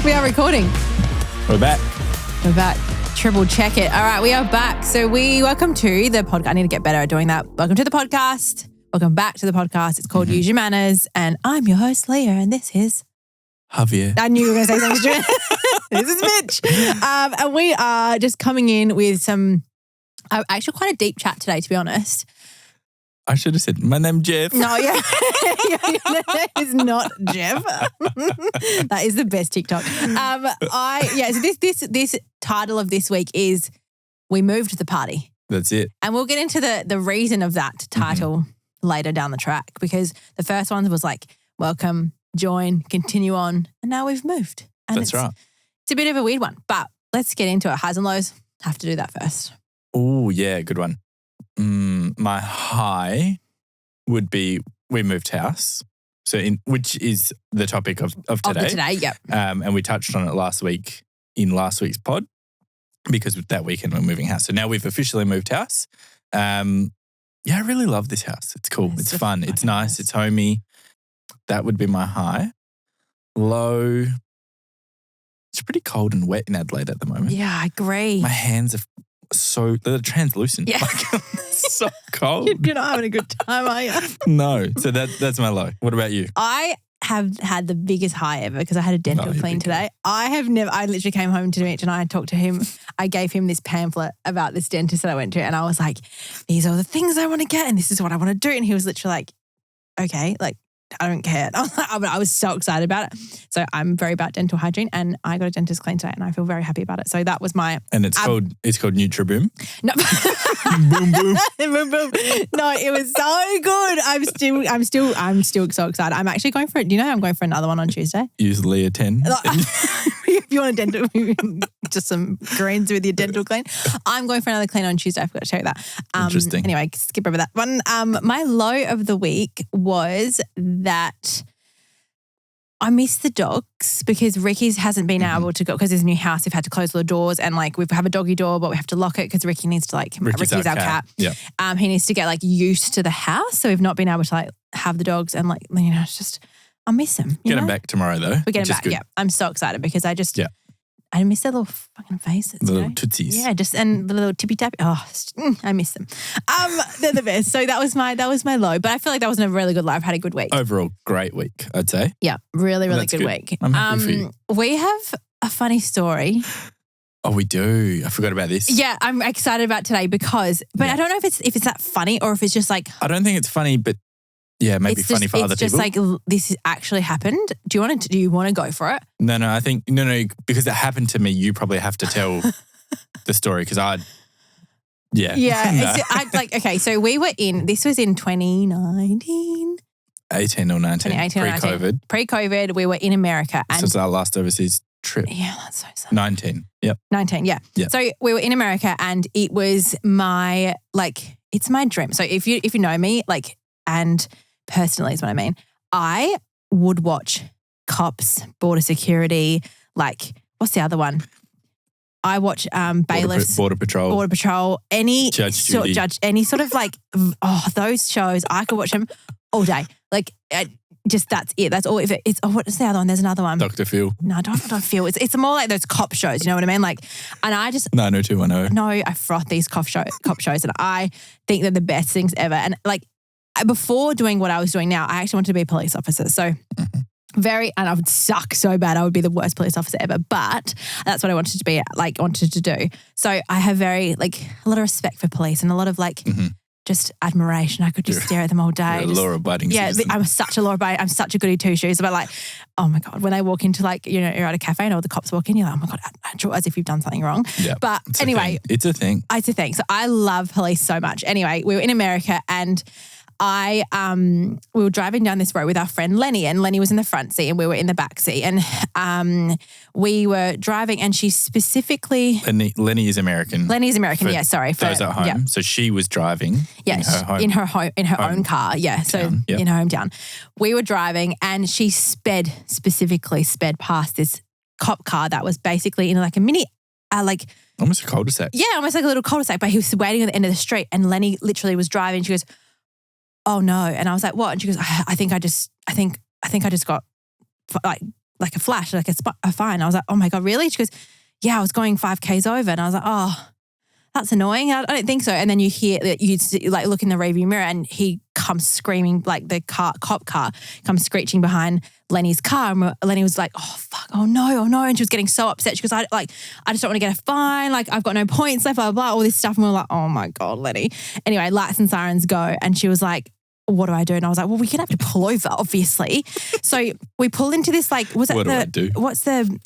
We are recording. We're back. Triple check it. All right, we are back. So welcome to the podcast. I need to get better at doing that. Welcome to the podcast. Welcome back to the podcast. It's called Use Your Manners. And I'm your host, Leah, and this is... Javier. I knew you were going to say something stupid. This is Mitch. And we are just coming in with some... actually quite a deep chat today, to be honest. I should have said, my name's Jeff. No, yeah. Your name is not Jeff. That is the best TikTok. So this title of this week is We Moved the Party. That's it. And we'll get into the reason of that title later down the track, because the first one was like, welcome, join, continue on, and now we've moved. And That's right. It's a bit of a weird one, but let's get into it. Highs and lows. Have to do that first. Oh, yeah, good one. My high would be we moved house, which is the topic of today. Yep. And we touched on it last week in last week's pod, because that weekend we're moving house. So now we've officially moved house. I really love this house. It's cool. It's fun. It's nice. It's homey. That would be my high. Low. It's pretty cold and wet in Adelaide at the moment. Yeah, I agree. My hands are they're translucent. Yeah. It's so cold. You're not having a good time, are you? No. So that's my low. What about you? I have had the biggest high ever because I had a dental clean today. I literally came home to Mitch and I talked to him. I gave him this pamphlet about this dentist that I went to, and I was like, these are the things I want to get and this is what I want to do. And he was literally like, okay, like, I don't care. I was so excited about it. So I'm very about dental hygiene, and I got a dentist clean today and I feel very happy about it. So that was my... And it's called NutriBoom? No. Boom, boom. Boom, boom. No, it was so good. I'm still so excited. I'm actually going for it. Do you know I'm going for another one on Tuesday? Use Leah 10. If you want a dental, just some greens with your dental clean. I'm going for another clean on Tuesday. I forgot to show you that. Interesting. Anyway, skip over that one. My low of the week was that I miss the dogs because Ricky's hasn't been able to go because there's a new house. We've had to close all the doors, and like we have a doggy door, but we have to lock it because Ricky needs to Ricky's our cat. Yeah. He needs to get used to the house. So we've not been able to have the dogs, and it's just, I miss them. Get them back tomorrow though. We get them back. Good. Yeah. I'm so excited because I miss their little fucking faces. The little tootsies. Yeah, and the little tippy tappy. Oh, I miss them. They're the best. So that was my low. But I feel like that wasn't a really good low. I've had a good week. Overall, great week, I'd say. Yeah, really, really good week. I'm happy for you. We have a funny story. Oh, we do. I forgot about this. Yeah, I'm excited about today because, I don't know if it's that funny or if it's just like. I don't think it's funny, but yeah, maybe funny for other people. It's just this actually happened. Do you want to go for it? No, I think, no, because it happened to me, you probably have to tell the story because Yeah. No. Okay, so we were this was in 2019. 18 or 19. 2018 pre-COVID. Or 19. Pre-COVID, we were in America. This was our last overseas trip. Yeah, that's so sad. 19. Yep. 19, yeah. So we were in America and it was it's my dream. So if you know me, and personally is what I mean, I would watch Cops, Border Security, what's the other one? I watch bailiffs, Border Patrol, any Judge, any sort of those shows. I could watch them all day. Just that's it. That's all. What's the other one? There's another one. Dr. Phil. No, don't Phil. It's more like those cop shows. You know what I mean? And I just 90210. No, I froth these cop shows, and I think they're the best things ever. And before doing what I was doing now, I actually wanted to be a police officer. So. And I would suck so bad. I would be the worst police officer ever. But that's what I wanted to be, wanted to do. So I have a lot of respect for police and a lot of just admiration. I could just stare at them all day. You're a law-abiding citizen. I'm such a law-abiding. I'm such a goody two-shoes. But oh my God, when they walk into you're at a cafe and all the cops walk in, you're like, oh my God, natural, as if you've done something wrong. Yeah, but anyway. It's a thing. It's a thing. So I love police so much. Anyway, we were in America and we were driving down this road with our friend Lenny, and Lenny was in the front seat and we were in the back seat, and we were driving, and she specifically Lenny is American. Lenny's American, yeah. Sorry, for those at home. Yeah. So she was driving. Yeah, in her own car. Yeah, so in her hometown, we were driving, and she sped past this cop car that was basically in a mini, almost a cul-de-sac. Yeah, almost like a little cul-de-sac, but he was waiting at the end of the street, and Lenny literally was driving. She goes, oh no. And I was like, what? And she goes, I think I just got like a flash, like a fine. I was like, oh my God, really? She goes, yeah, I was going 5Ks over. And I was like, oh, that's annoying. I don't think so. And then you hear that you like look in the rearview mirror and he comes screaming, like the cop car comes screeching behind Lenny's car. And Lenny was like, oh, fuck, oh no. And she was getting so upset. She goes, I just don't want to get a fine. Like I've got no points left, blah, blah, blah, all this stuff. And we were like, oh my God, Lenny. Anyway, lights and sirens go. And she was like, what do I do? And I was like, well, we're going to have to pull over, obviously. So we pull into this, like, was it what do I do? What's the...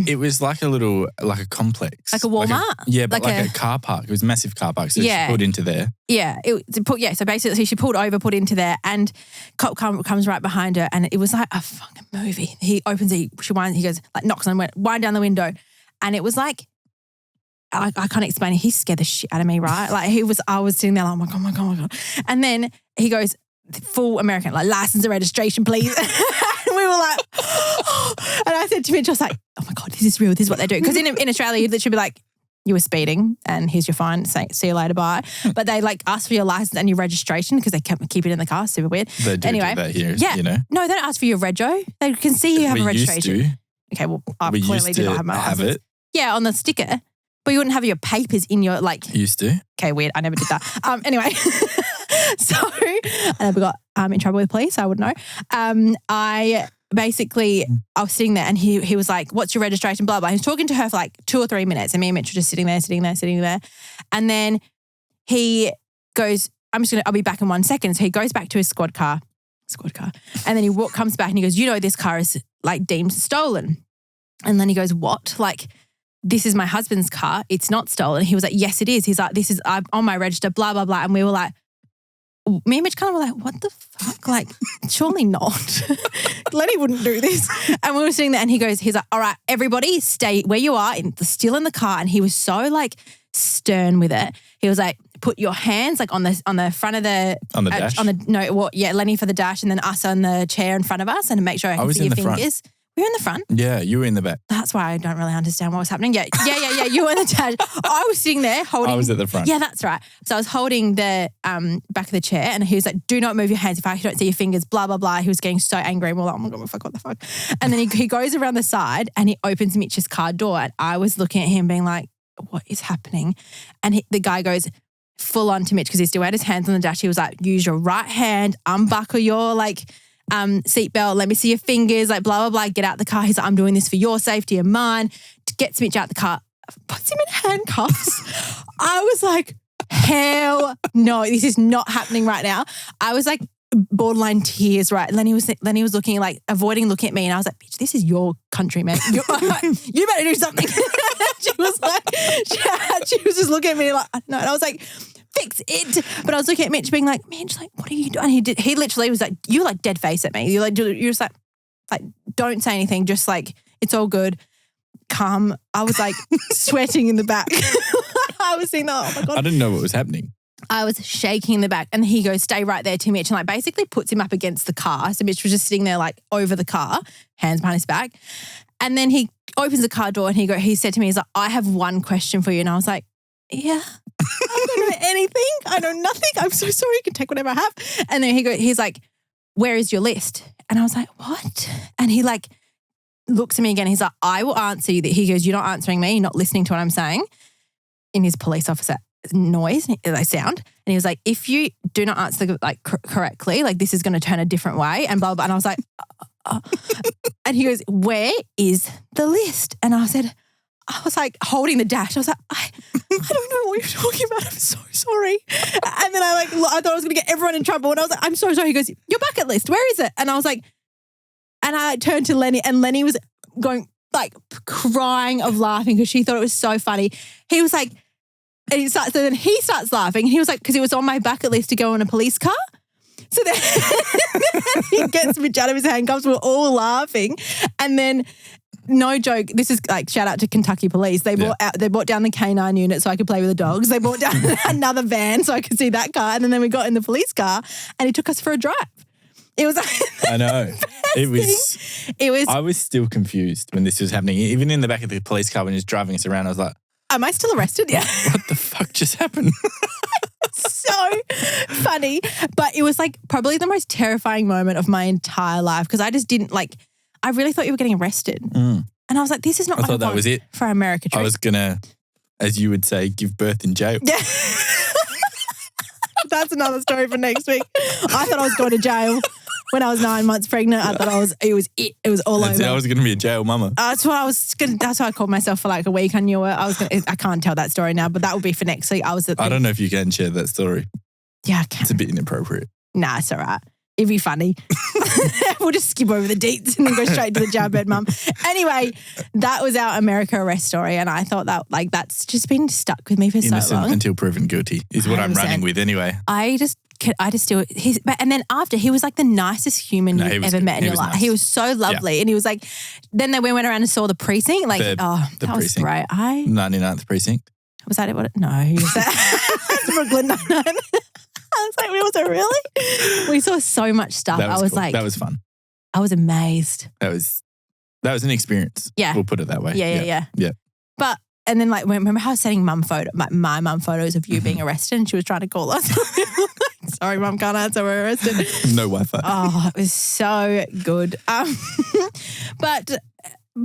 It was like a complex. Like a Walmart? But like a car park. It was a massive car park. So she pulled into there. Yeah. So basically she pulled over, put into there, and cop comes right behind her, and it was like a fucking movie. He opens it, she winds, he goes, like knocks on, wind down the window. And it was like, I can't explain it. He scared the shit out of me, right? Like I was sitting there like, oh my God. And then he goes, full American, like license and registration, please. And we were like, oh. And I said to Mitch, I was like, oh my God, this is real. This is what they do. Because in Australia, you'd literally be like, you were speeding and here's your fine. See you later, bye. But they like ask for your license and your registration because they keep it in the car. Super weird. They do that here, you know. No, they don't ask for your rego. They can see you have a registration. Used to. Okay, well, I clearly do not have my license. Have it. Yeah, on the sticker. But you wouldn't have your papers in your like. Used to. Okay, weird. I never did that. Anyway, so I never got in trouble with police. I wouldn't know. I was sitting there and he was like, "What's your registration?" Blah blah. He was talking to her for like 2 or 3 minutes, and me and Mitch were just sitting there, and then he goes, "I'll be back in 1 second." So he goes back to his squad car, and then he comes back and he goes, "You know, this car is like deemed stolen," and then he goes, "What?" Like. This is my husband's car. It's not stolen. He was like, yes, it is. He's like, this is on my register, blah, blah, blah. And we were like, me and Mitch kind of were like, what the fuck? Like, surely not. Lenny wouldn't do this. And we were sitting there and he's like, all right, everybody stay where you are, still in the car. And he was so like stern with it. He was like, put your hands like on the front of the... On the dash? Lenny for the dash and then us on the chair in front of us and make sure I can see your fingers. Front. We were in the front. Yeah, you were in the back. That's why I don't really understand what was happening. Yeah. You were in the dash. I was sitting there holding. I was at the front. Yeah, that's right. So I was holding the back of the chair and he was like, do not move your hands if I don't see your fingers, blah, blah, blah. He was getting so angry and we're like, oh my God, what the fuck? And then he goes around the side and he opens Mitch's car door and I was looking at him being like, what is happening? And the guy goes full on to Mitch because he still had his hands on the dash. He was like, use your right hand, unbuckle your like... seatbelt, let me see your fingers, like blah, blah, blah, get out the car. He's like, I'm doing this for your safety and mine. Gets Mitch out the car, puts him in handcuffs. I was like, hell no, this is not happening right now. I was like borderline tears, right? Lenny was looking like, avoiding looking at me and I was like, bitch, this is your country, man. You better do something. She was like, she was just looking at me like, no. And I was like, fix it. But I was looking at Mitch being like, Mitch, like, what are you doing? He literally was like, you like dead face at me. You're just like, don't say anything. Just like, it's all good. Calm. I was like sweating in the back. I was saying, oh my God. I didn't know what was happening. I was shaking in the back and he goes, stay right there to Mitch and like basically puts him up against the car. So Mitch was just sitting there like over the car, hands behind his back. And then he opens the car door and he said to me, he's like, I have one question for you. And I was like, yeah, I don't know anything. I know nothing. I'm so sorry. You can take whatever I have. And then he's like, where is your list? And I was like, what? And he like looks at me again. He's like, I will answer you. He goes, you're not answering me. You're not listening to what I'm saying. In his police officer noise, sound. And he was like, if you do not answer like correctly, like this is going to turn a different way and blah, blah. And I was like, and he goes, where is the list? And I was like holding the dash. I was like, I don't know what you're talking about. I'm so sorry. And then I thought I was going to get everyone in trouble. And I was like, I'm so sorry. He goes, your bucket list, where is it? And I was like, and I turned to Lenny and Lenny was going like crying of laughing because she thought it was so funny. He was like, so then he starts laughing. He was like, because it was on my bucket list to go in a police car. So then he gets Mitch out of his handcuffs. We're all laughing. And then, no joke, this is like shout out to Kentucky Police. They brought down the K9 unit so I could play with the dogs. They brought down another van so I could see that car. And then we got in the police car and he took us for a drive. It was I know. It was I was still confused when this was happening. Even in the back of the police car when he was driving us around, I was like, am I still arrested? Yeah. What the fuck just happened? So funny. But it was like probably the most terrifying moment of my entire life because I just didn't like, I really thought you were getting arrested. Mm. And I was like, this is not I what thought that want was it. for our America trip. I was going to, as you would say, give birth in jail. Yeah. That's another story for next week. I thought I was going to jail when I was 9 months pregnant. I thought it was all over. I was going to be a jail mama. That's why I called myself for like a week. I knew it. I can't tell that story now, but that would be for next week. I don't know if you can share that story. Yeah, I can. It's a bit inappropriate. Nah, it's all right. It'd be funny. We'll just skip over the deets and then go straight to the jail bed, mum. Anyway, that was our America arrest story, and I thought that that's just been stuck with me for Innocent so long. until proven guilty is what 100%. I'm running with anyway. I just still and then after he was like the nicest human you've ever met in your life. Nice. He was so lovely, and he was like. Then we went around and saw the precinct. Like, the that precinct. Was great. 99th precinct. Was that it? No, he was that Brooklyn 99. I was like, was it really? We saw so much stuff. I was cool. Like, that was fun. I was amazed. That was an experience. Yeah. We'll put it that way. Yeah. But, and then like, remember how I was sending my mum photos of you being arrested and she was trying to call us? Sorry, mum, can't answer, we're arrested. No Wi-Fi. Oh, it was so good. But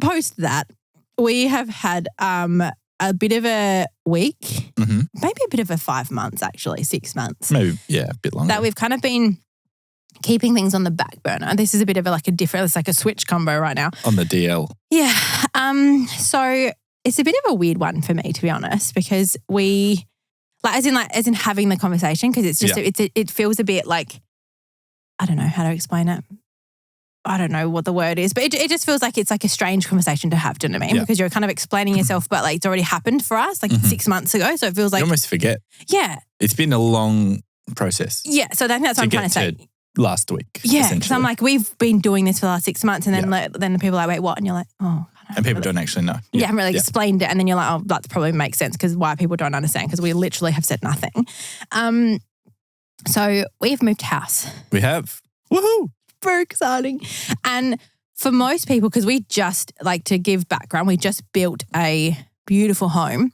post that, we have had a bit of a week, maybe a bit of a 5 months actually, 6 months. Maybe, yeah, a bit longer. That we've kind of been keeping things on the back burner. This is a bit of it's like a switch combo right now. On the DL. Yeah. So it's a bit of a weird one for me, to be honest, because we, as in having the conversation, because it's just, it feels a bit like, I don't know how to explain it. I don't know what the word is, but it just feels like it's like a strange conversation to have, do you know what I mean? Yeah. Because you're kind of explaining yourself, but like it's already happened for us 6 months ago. So it feels like... You almost forget. Yeah. It's been a long process. Yeah. So that's what I'm trying to say. Last week. Yeah. Because I'm like, we've been doing this for the last 6 months and then then the people are like, wait, what? And you're like, oh. And people don't actually know. Yeah, I haven't really explained it. And then you're like, oh, that probably makes sense because why people don't understand because we literally have said nothing. So we've moved house. We have. Woohoo. Very exciting. And for most people, because we just, like to give background, we just built a beautiful home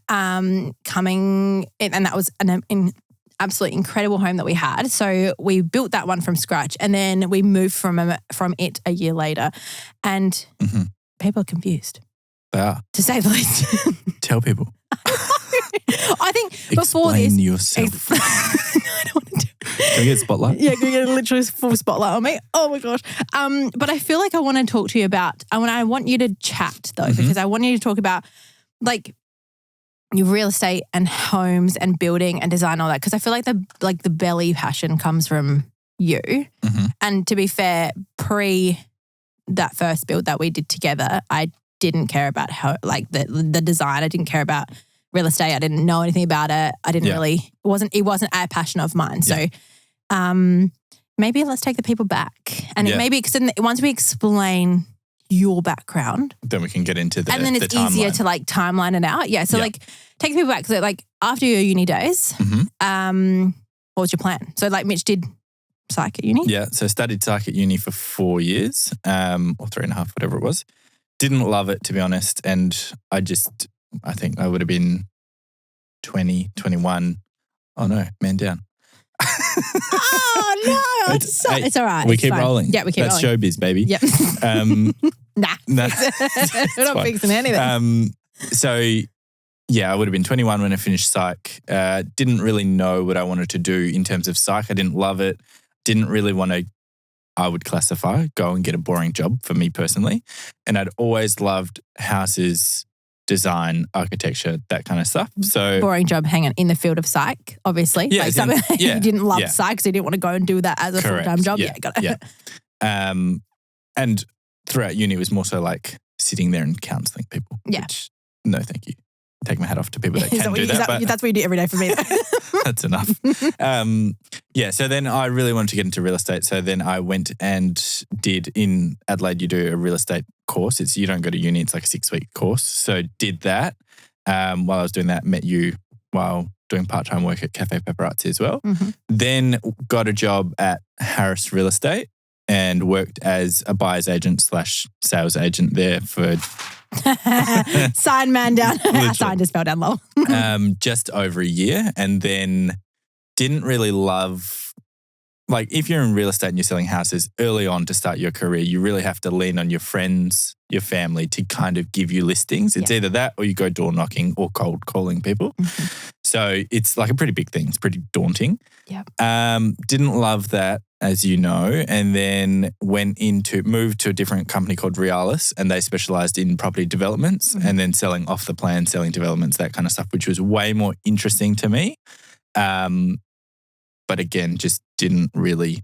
coming in, and that was an absolutely incredible home that we had. So we built that one from scratch and then we moved from it a year later and people are confused. They are. To say the least. Tell people. I think before Explain this. yourself. No, I don't want to do it. Can we get spotlight? Yeah, can we get literally full spotlight on me? Oh my gosh. But I feel like I want to talk to you about, I want you to chat though, because I want you to talk about like your real estate and homes and building and design, all that. Because I feel like the belly passion comes from you. And to be fair, pre that first build that we did together, I didn't care about how like the design. I didn't care about real estate. I didn't know anything about it. I didn't really, it wasn't a passion of mine. So maybe let's take the people back. And it maybe, because once we explain your background. Then we can get into the and then it's easier to like timeline it out. Yeah. So like take the people back. So like after your uni days, what was your plan? So like Mitch did psych at uni? Yeah. So studied psych at uni for 4 years or 3.5, whatever it was. Didn't love it, to be honest. And I think I would have been 20, 21. Oh no, man down. Oh no, it's all right. We keep rolling. Yeah, we keep rolling. That's showbiz, baby. Yep. Nah. We're not fixing anything. So yeah, I would have been 21 when I finished psych. Didn't really know what I wanted to do in terms of psych. I didn't love it. Didn't really want to, I would classify, go and get a boring job for me personally. And I'd always loved houses, design, architecture, that kind of stuff. So boring job, hang on, in the field of psych, obviously. Yeah, like something you didn't love psych because you didn't want to go and do that as a full-time job. Yeah, got it. Yeah. And throughout uni, it was more so like sitting there and counselling people. Yeah. Which, no, thank you. Take my hat off to people that can do that. That's what you do every day for me. That's enough. So then I really wanted to get into real estate. So then I went and did in Adelaide, you do a real estate course. You don't go to uni, it's like a 6-week course. So did that. While I was doing that, met you while doing part-time work at Cafe Paparazzi as well. Then got a job at Harris Real Estate and worked as a buyer's agent / sales agent there for... Sign man down. Sign just fell down low. Just over a year, and then didn't really love like if you're in real estate and you're selling houses early on to start your career, you really have to lean on your friends, your family to kind of give you listings. It's either that or you go door knocking or cold calling people. So it's like a pretty big thing. It's pretty daunting. Didn't love that, as you know, and then moved to a different company called Realis, and they specialized in property developments and then selling off the plan, selling developments, that kind of stuff, which was way more interesting to me. But again, just didn't really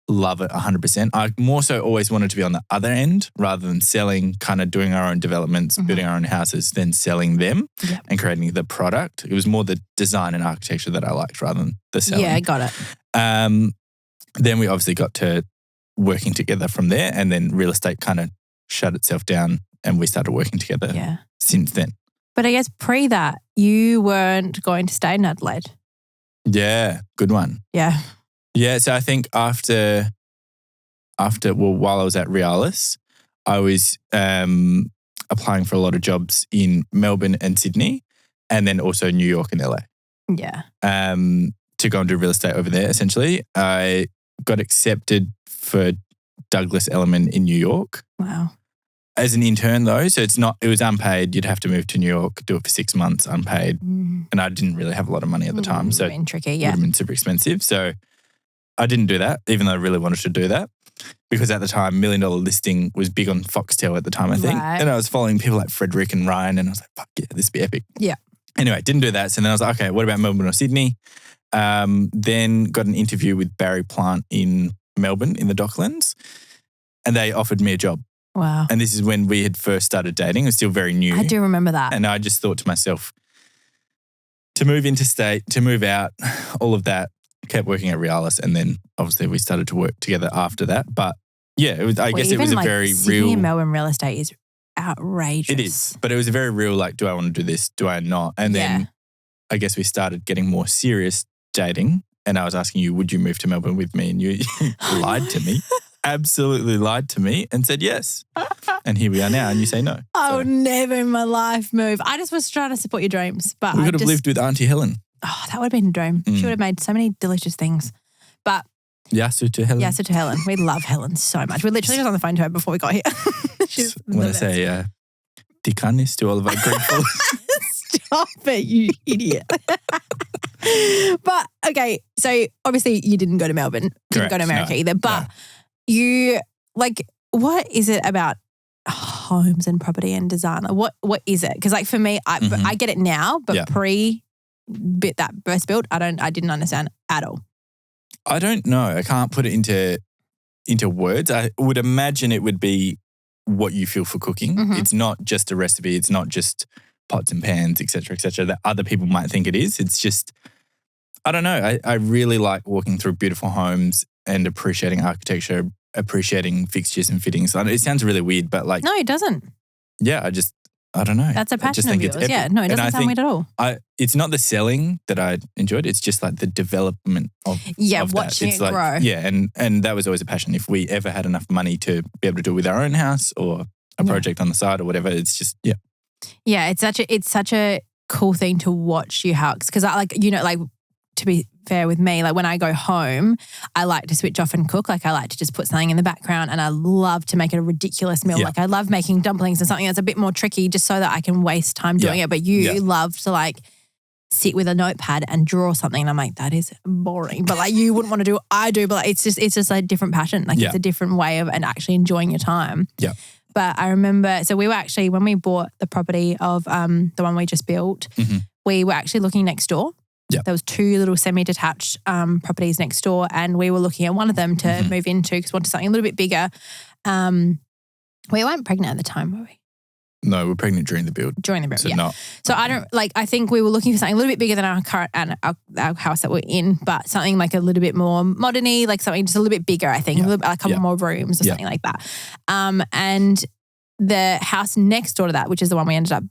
love it 100%. I more so always wanted to be on the other end rather than selling, kind of doing our own developments, building our own houses, then selling them and creating the product. It was more the design and architecture that I liked rather than the selling. Yeah, got it. Then we obviously got to working together from there, and then real estate kind of shut itself down and we started working together since then. But I guess pre that, you weren't going to stay in Adelaide. Yeah, good one. Yeah. Yeah, so I think while I was at Realis, I was applying for a lot of jobs in Melbourne and Sydney, and then also New York and LA. Yeah. To go and do real estate over there, essentially. I got accepted for Douglas Elliman in New York. Wow. As an intern though, so it was unpaid. You'd have to move to New York, do it for 6 months unpaid. And I didn't really have a lot of money at the time. So been tricky, it would have been super expensive. So I didn't do that, even though I really wanted to do that. Because at the time, $1 Million Listing was big on Foxtel at the time, I think. Right. And I was following people like Frederick and Ryan, and I was like, fuck yeah, this would be epic. Yeah. Anyway, didn't do that. So then I was like, okay, what about Melbourne or Sydney? Then got an interview with Barry Plant in Melbourne in the Docklands, and they offered me a job. Wow. And this is when we had first started dating. It was still very new. I do remember that. And I just thought to myself, to move interstate, to move out, all of that, kept working at Realis, and then obviously we started to work together after that. But yeah, I guess it was a very Sydney real... and Melbourne real estate is outrageous. It is, but it was a very real, like, do I want to do this? Do I not? And then I guess we started getting more serious dating, and I was asking you, would you move to Melbourne with me? And you lied to me. Absolutely lied to me and said yes. And here we are now, and you say no. I would never in my life move. I just was trying to support your dreams. But we could have lived with Auntie Helen. Oh, that would have been a dream. She would have made so many delicious things. But Yasu to Helen. Yasu to Helen. We love Helen so much. We literally was on the phone to her before we got here. She's when I say Tikanis to all of our Greek followers. Stop it, you idiot. But okay, so obviously you didn't go to Melbourne, didn't go to America either. But you, like, what is it about homes and property and design? Like, what is it? Because like for me, I get it now, but that first build, I didn't understand at all. I don't know. I can't put it into words. I would imagine it would be what you feel for cooking. It's not just a recipe. It's not just pots and pans, et cetera, that other people might think it is. It's just, I don't know. I really like walking through beautiful homes and appreciating architecture, appreciating fixtures and fittings. It sounds really weird, but like... No, it doesn't. Yeah, I don't know. That's a passion of yours. Yeah, no, it doesn't sound weird at all. It's not the selling that I enjoyed. It's just like the development of watching it grow. Yeah, and that was always a passion. If we ever had enough money to be able to do it with our own house or a project on the side or whatever, it's just, Yeah, it's such a cool thing to watch you hacks because to be fair with me, like when I go home, I like to switch off and cook. Like I like to just put something in the background and I love to make it a ridiculous meal. Like I love making dumplings and something that's a bit more tricky just so that I can waste time doing it. But you love to like sit with a notepad and draw something and I'm like, that is boring. But like you wouldn't want to do, I do, but like, it's just a different passion. Like it's a different way of and actually enjoying your time. Yeah. But I remember, so we were actually, when we bought the property of the one we just built, we were actually looking next door. Yeah. There was 2 little semi-detached properties next door and we were looking at one of them to move into because we wanted something a little bit bigger. We weren't pregnant at the time, were we? No, we were pregnant during the build. So I don't, like, I think we were looking for something a little bit bigger than our current and our house that we're in, but something like a little bit more modern-y, like something just a little bit bigger, I think, a couple more rooms or something like that. And the house next door to that, which is the one we ended up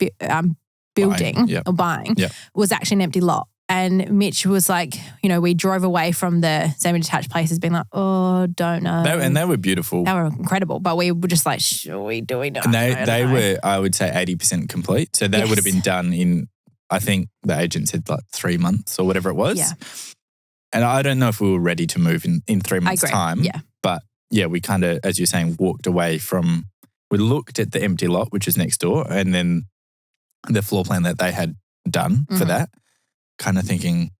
buying, was actually an empty lot. And Mitch was like, we drove away from the semi-detached places being like, oh, don't know. And they were beautiful. They were incredible. But we were just like, should we do it? And they were, I would say, 80% complete. So they would have been done in, I think the agent said like 3 months or whatever it was. Yeah. And I don't know if we were ready to move in 3 months' time. Yeah. But yeah, we kind of, as you're saying, walked away from, we looked at the empty lot, which is next door, and then the floor plan that they had done for that, kind of thinking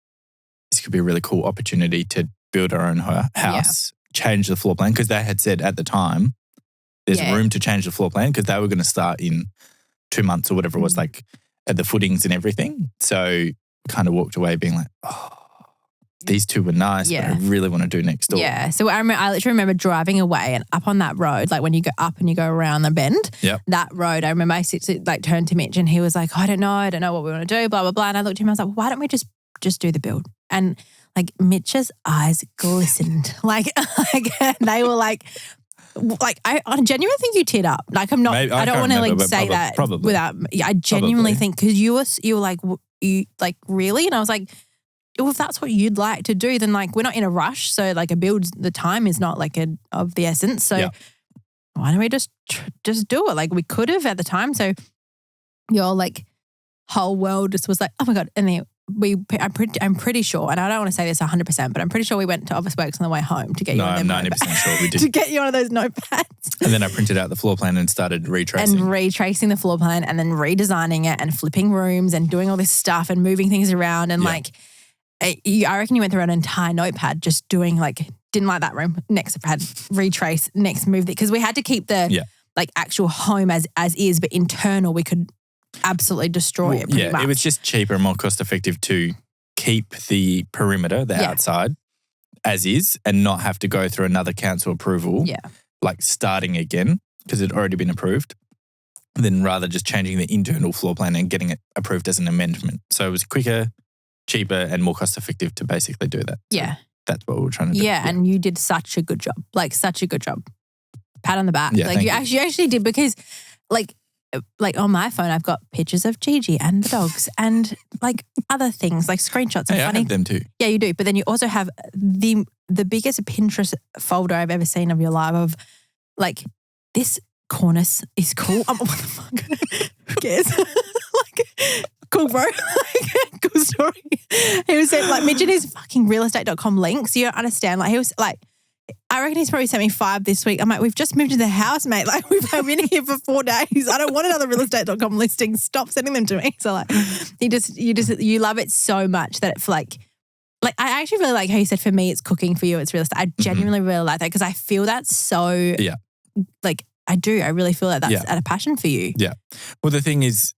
this could be a really cool opportunity to build our own house, change the floor plan, because they had said at the time there's room to change the floor plan because they were going to start in 2 months or whatever it was, like at the footings and everything. So kind of walked away being like, oh, these two were nice, but I really want to do next door. Yeah. So I literally remember driving away and up on that road, like when you go up and you go around the bend, that road, I remember I turned to Mitch and he was like, I don't know what we want to do, blah, blah, blah. And I looked at him, I was like, why don't we just do the build? And like Mitch's eyes glistened. like they were like I genuinely think you teared up. Like I'm not, I don't want to like say that without, I genuinely think because you were like, you like really? And I was like, well, if that's what you'd like to do, then like we're not in a rush. So like a build, the time is not like of the essence. So why don't we just do it? Like we could have at the time. So your like whole world just was like, oh my God. And then I'm pretty sure, and I don't want to say this 100%, but I'm pretty sure we went to Officeworks on the way home to get you on I'm 90% sure we did. to get you one of those notepads. And then I printed out the floor plan and started retracing. And retracing the floor plan and then redesigning it and flipping rooms and doing all this stuff and moving things around and like, I reckon you went through an entire notepad just doing like, didn't like that room, next pad, retrace, next move. Because we had to keep the like actual home as is, but internal we could absolutely destroy it pretty much. It was just cheaper and more cost effective to keep the perimeter, the outside, as is and not have to go through another council approval, like starting again because it had already been approved, then rather just changing the internal floor plan and getting it approved as an amendment. So it was quicker, cheaper and more cost effective to basically do that. So that's what we were trying to do. Yeah, and you did such a good job. Like such a good job. Pat on the back. Yeah, like you actually did because like on my phone I've got pictures of Gigi and the dogs and like other things like screenshots and funny. I have them too. Yeah, you do. But then you also have the biggest Pinterest folder I've ever seen of your life of like this cornice is cool. What the fuck? Who cares? like cool, bro. Like, cool story. He was saying, like, Mitch and his fucking realestate.com links. You don't understand. Like, he was like, I reckon he's probably sent me 5 this week. I'm like, we've just moved to the house, mate. Like, we've been here for 4 days. I don't want another realestate.com listing. Stop sending them to me. So, like, you love it so much that it's like I actually really like how you said for me it's cooking, for you it's real estate. I genuinely really like that because I feel that so, like, I do. I really feel like that's a passion for you. Yeah. Well, the thing is,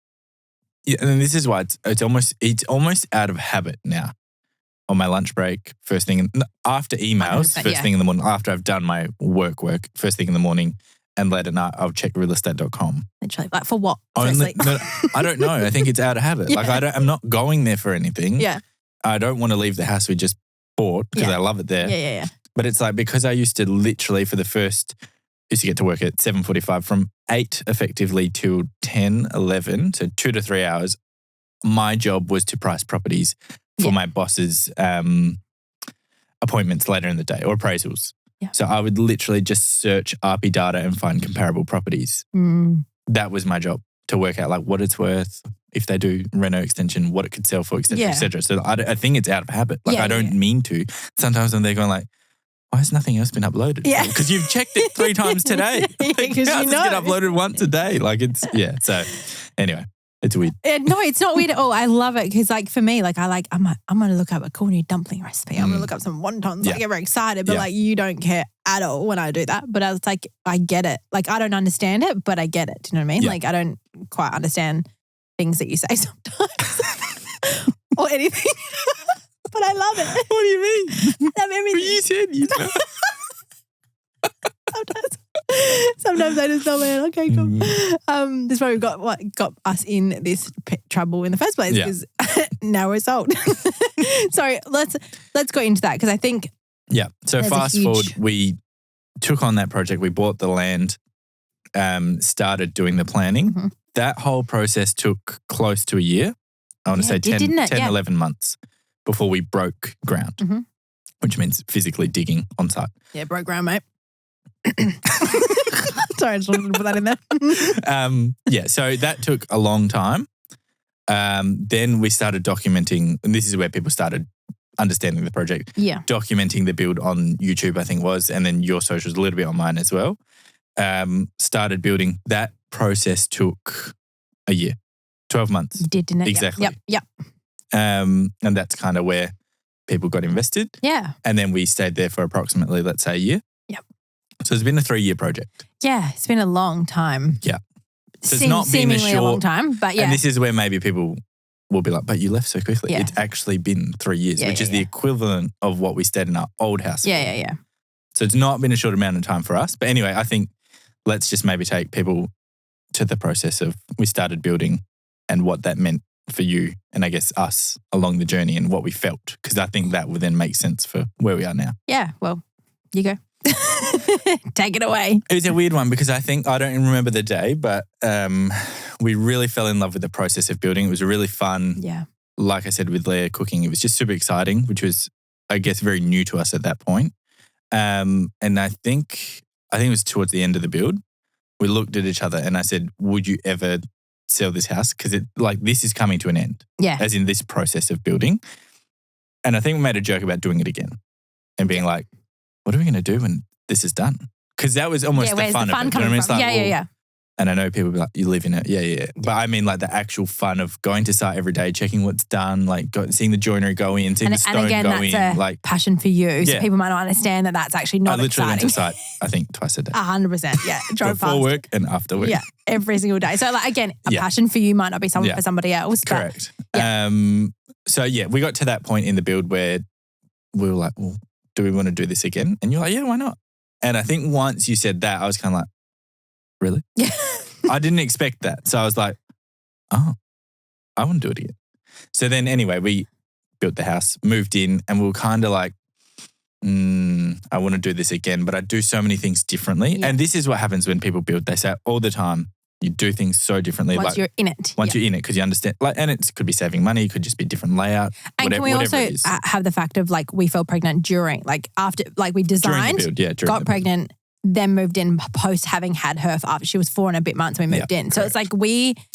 and this is why it's almost out of habit now. On my lunch break, first thing, after emails, first thing in the morning, after I've done my work, first thing in the morning, and late at night, I'll check realestate.com. Literally, like for what? No, I don't know. I think it's out of habit. Like I'm not going there for anything. Yeah. I don't want to leave the house we just bought because I love it there. Yeah. But it's like because I used to literally used to get to work at 7:45 from 8 effectively till 10, 11, so 2 to 3 hours. My job was to price properties for my boss's appointments later in the day or appraisals. Yeah. So I would literally just search RP data and find comparable properties. That was my job, to work out like what it's worth, if they do reno extension, what it could sell for, et cetera. So I think it's out of habit. Like I don't mean to. Sometimes when they're going like, why has nothing else been uploaded? Yeah. Because you've checked it 3 times today. Because you know. Get uploaded once a day. Like it's, So anyway. It's weird. No, it's not weird at all. I love it because, like, for me, like, I'm going to look up a cool new dumpling recipe. I'm going to look up some wontons. I get very excited, but like, you don't care at all when I do that. But I was like, I get it. Like, I don't understand it, but I get it. Do you know what I mean? Yeah. Like, I don't quite understand things that you say sometimes or anything, but I love it. What do you mean? I love everything. You said you know. Sometimes I just don't man. Okay, cool. This is why we've got what got us in this trouble in the first place because now we're sold. So let's go into that because I think So fast forward, we took on that project. We bought the land, started doing the planning. Mm-hmm. That whole process took close to a year. I want to say 10, 11 months before we broke ground, which means physically digging on site. Yeah, broke ground, mate. Sorry, I just wanted to put that in there. So that took a long time. Then we started documenting, and this is where people started understanding the project, Yeah. documenting the build on YouTube, I think was, and then your socials a little bit on mine as well. Started building. That process took a year, 12 months. Didn't it? Exactly. Yep. And that's kind of where people got invested. Yeah. And then we stayed there for approximately, let's say, a year. Yep. So it's been a 3-year project. Yeah. It's been a long time. Yeah. So it's not been seemingly a long time, but yeah. And this is where maybe people will be like, but you left so quickly. Yeah. It's actually been 3 years, which is the equivalent of what we stayed in our old house for. Yeah. So it's not been a short amount of time for us. But anyway, I think let's just maybe take people to the process of we started building and what that meant for you and I guess us along the journey and what we felt, because I think that would then make sense for where we are now. Yeah, well, you go. Take it away. It was a weird one because I think, I don't even remember the day, but we really fell in love with the process of building. It was really fun. Yeah. Like I said, with Leah cooking, it was just super exciting, which was, I guess, very new to us at that point. And I think it was towards the end of the build, we looked at each other and I said, would you ever sell this house? Because this is coming to an end. Yeah. As in this process of building. And I think we made a joke about doing it again and being like, what are we going to do when this is done? Because that was almost the fun of it. Coming You know, from? Yeah. And I know people be like, you live in it. Yeah. But I mean like the actual fun of going to site every day, checking what's done, like seeing the joinery go in, seeing the stone and again, go in. That's a passion for you. So people might not understand that that's actually not exciting. I literally exciting. went to site, I think, twice a day. 100%. Yeah. Drove Before past. work and after work. Yeah. Every single day. So again, a passion for you might not be something for somebody else. Correct. Yeah. So we got to that point in the build where we were like, well, do we want to do this again? And you're like, yeah, why not? And I think once you said that, I was kind of like, really? Yeah. I didn't expect that. So I was like, oh, I want to do it again. So then anyway, we built the house, moved in, and we were kind of like, I want to do this again, but I do so many things differently. Yeah. And this is what happens when people build. They say all the time, you do things so differently. Once you're in it. Once you're in it, because you understand. And it could be saving money, it could just be different layout. And can we also have the fact of we fell pregnant during, after, we designed, during the build, got pregnant, then moved in post having had her after she was 4 and a bit months when we moved in. So it's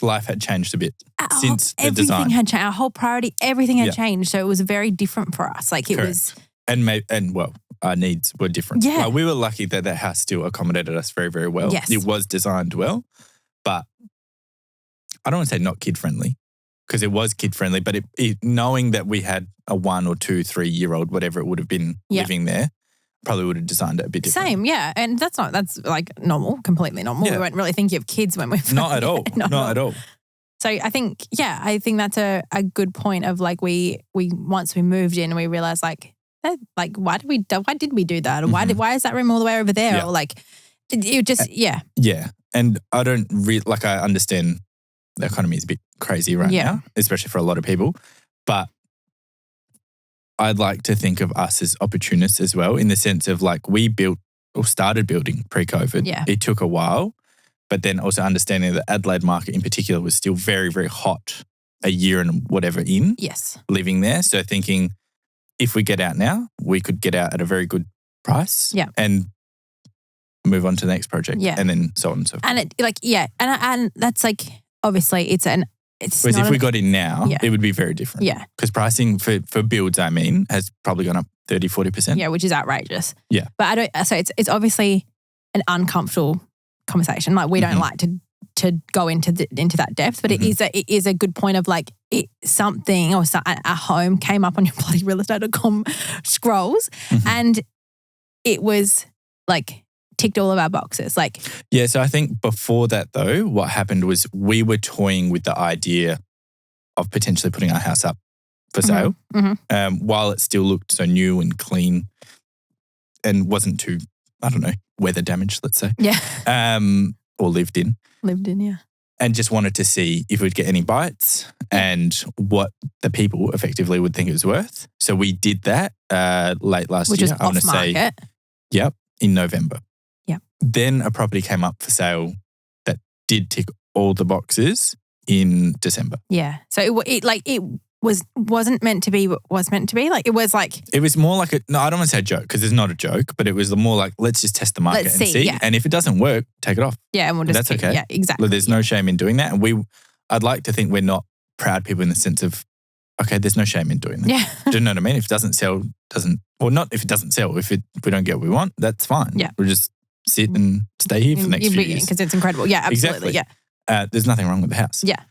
life had changed a bit since the everything design. Had changed. Our whole priority, everything had changed. So it was very different for us. It was. And our needs were different. Yeah. We were lucky that house still accommodated us very, very well. Yes. It was designed well, but I don't want to say not kid-friendly because it was kid-friendly, but knowing that we had a 1 or 2, 3-year-old, whatever it would have been living there, probably would have designed it a bit different. Same, yeah. And that's normal, completely normal. Yeah. We weren't really thinking of kids when we were Not at all. Not at all. So I think that's a good point of we once we moved in, we realized why did we do that? Or why is that room all the way over there? Yeah. Or it just, Yeah. And I don't I understand the economy is a bit crazy right now, especially for a lot of people. But I'd like to think of us as opportunists as well, in the sense of we built or started building pre-COVID. Yeah. It took a while, but then also understanding the Adelaide market in particular was still very, very hot a year and whatever in. Yes. Living there. So thinking if we get out now, we could get out at a very good price. Yeah. And move on to the next project. Yeah. And then so on and so forth. And and that's obviously it's whereas if we got in now, it would be very different. Yeah. Because pricing for builds, has probably gone up 30, 40%. Yeah, which is outrageous. Yeah. But it's obviously an uncomfortable conversation. We don't like to go into that depth, but it is a good point of something or a home came up on your bloody realestate.com scrolls and it was ticked all of our boxes. Yeah, so I think before that though, what happened was we were toying with the idea of potentially putting our house up for sale while it still looked so new and clean and wasn't too, I don't know, weather damaged, let's say. Yeah. Or lived in. Yeah. And just wanted to see if we'd get any bites and what the people effectively would think it was worth. So we did that late last year. Which was off market. Yep, in November. Yep. Then a property came up for sale that did tick all the boxes in December. Yeah. So it wasn't meant to be what was meant to be. It was It was more I don't want to say a joke because it's not a joke, but it was more let's just test the market and see. Yeah. And if it doesn't work, take it off. Yeah, and we'll just that's okay. Yeah, exactly. There's no shame in doing that. And I'd like to think we're not proud people in the sense of okay, there's no shame in doing that. Yeah. Do you know what I mean? If it doesn't sell, not if it doesn't sell. If we don't get what we want, that's fine. Yeah. We'll just sit and stay here for the next few years. Because it's incredible. Yeah, absolutely. Exactly. Yeah. There's nothing wrong with the house. Yeah.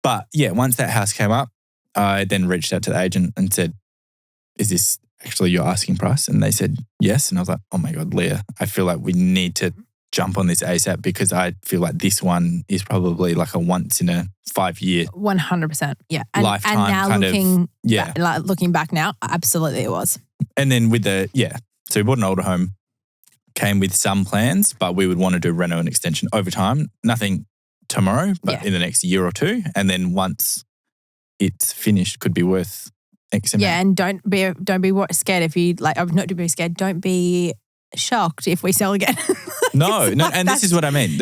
But yeah, once that house came up, I then reached out to the agent and said, is this actually your asking price? And they said yes. And I was like, oh my God, Leah, I feel like we need to jump on this ASAP because I feel like this one is probably like a once in a 5-year 100%. Yeah. lifetime and now kind of. Yeah. Looking back now, absolutely it was. And then with so we bought an older home, came with some plans, but we would want to do reno and extension over time. Nothing tomorrow, but in the next year or two. And then once it's finished, could be worth X amount. Yeah, and don't be scared if you like. Not to be scared. Don't be shocked if we sell again. No, and this is what I mean.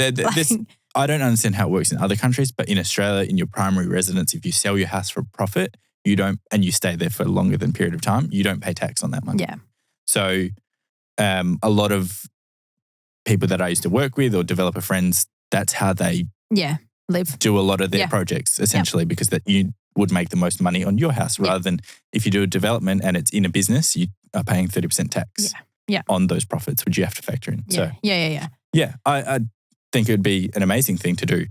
I don't understand how it works in other countries, but in Australia, in your primary residence, if you sell your house for a profit, you don't, and you stay there for a longer than period of time, you don't pay tax on that money. Yeah. So a lot of people that I used to work with or developer friends, that's how they live. Do a lot of their projects essentially because that you would make the most money on your house rather than if you do a development and it's in a business, you are paying 30% tax on those profits, which you have to factor in. Yeah. So Yeah, I think it would be an amazing thing to do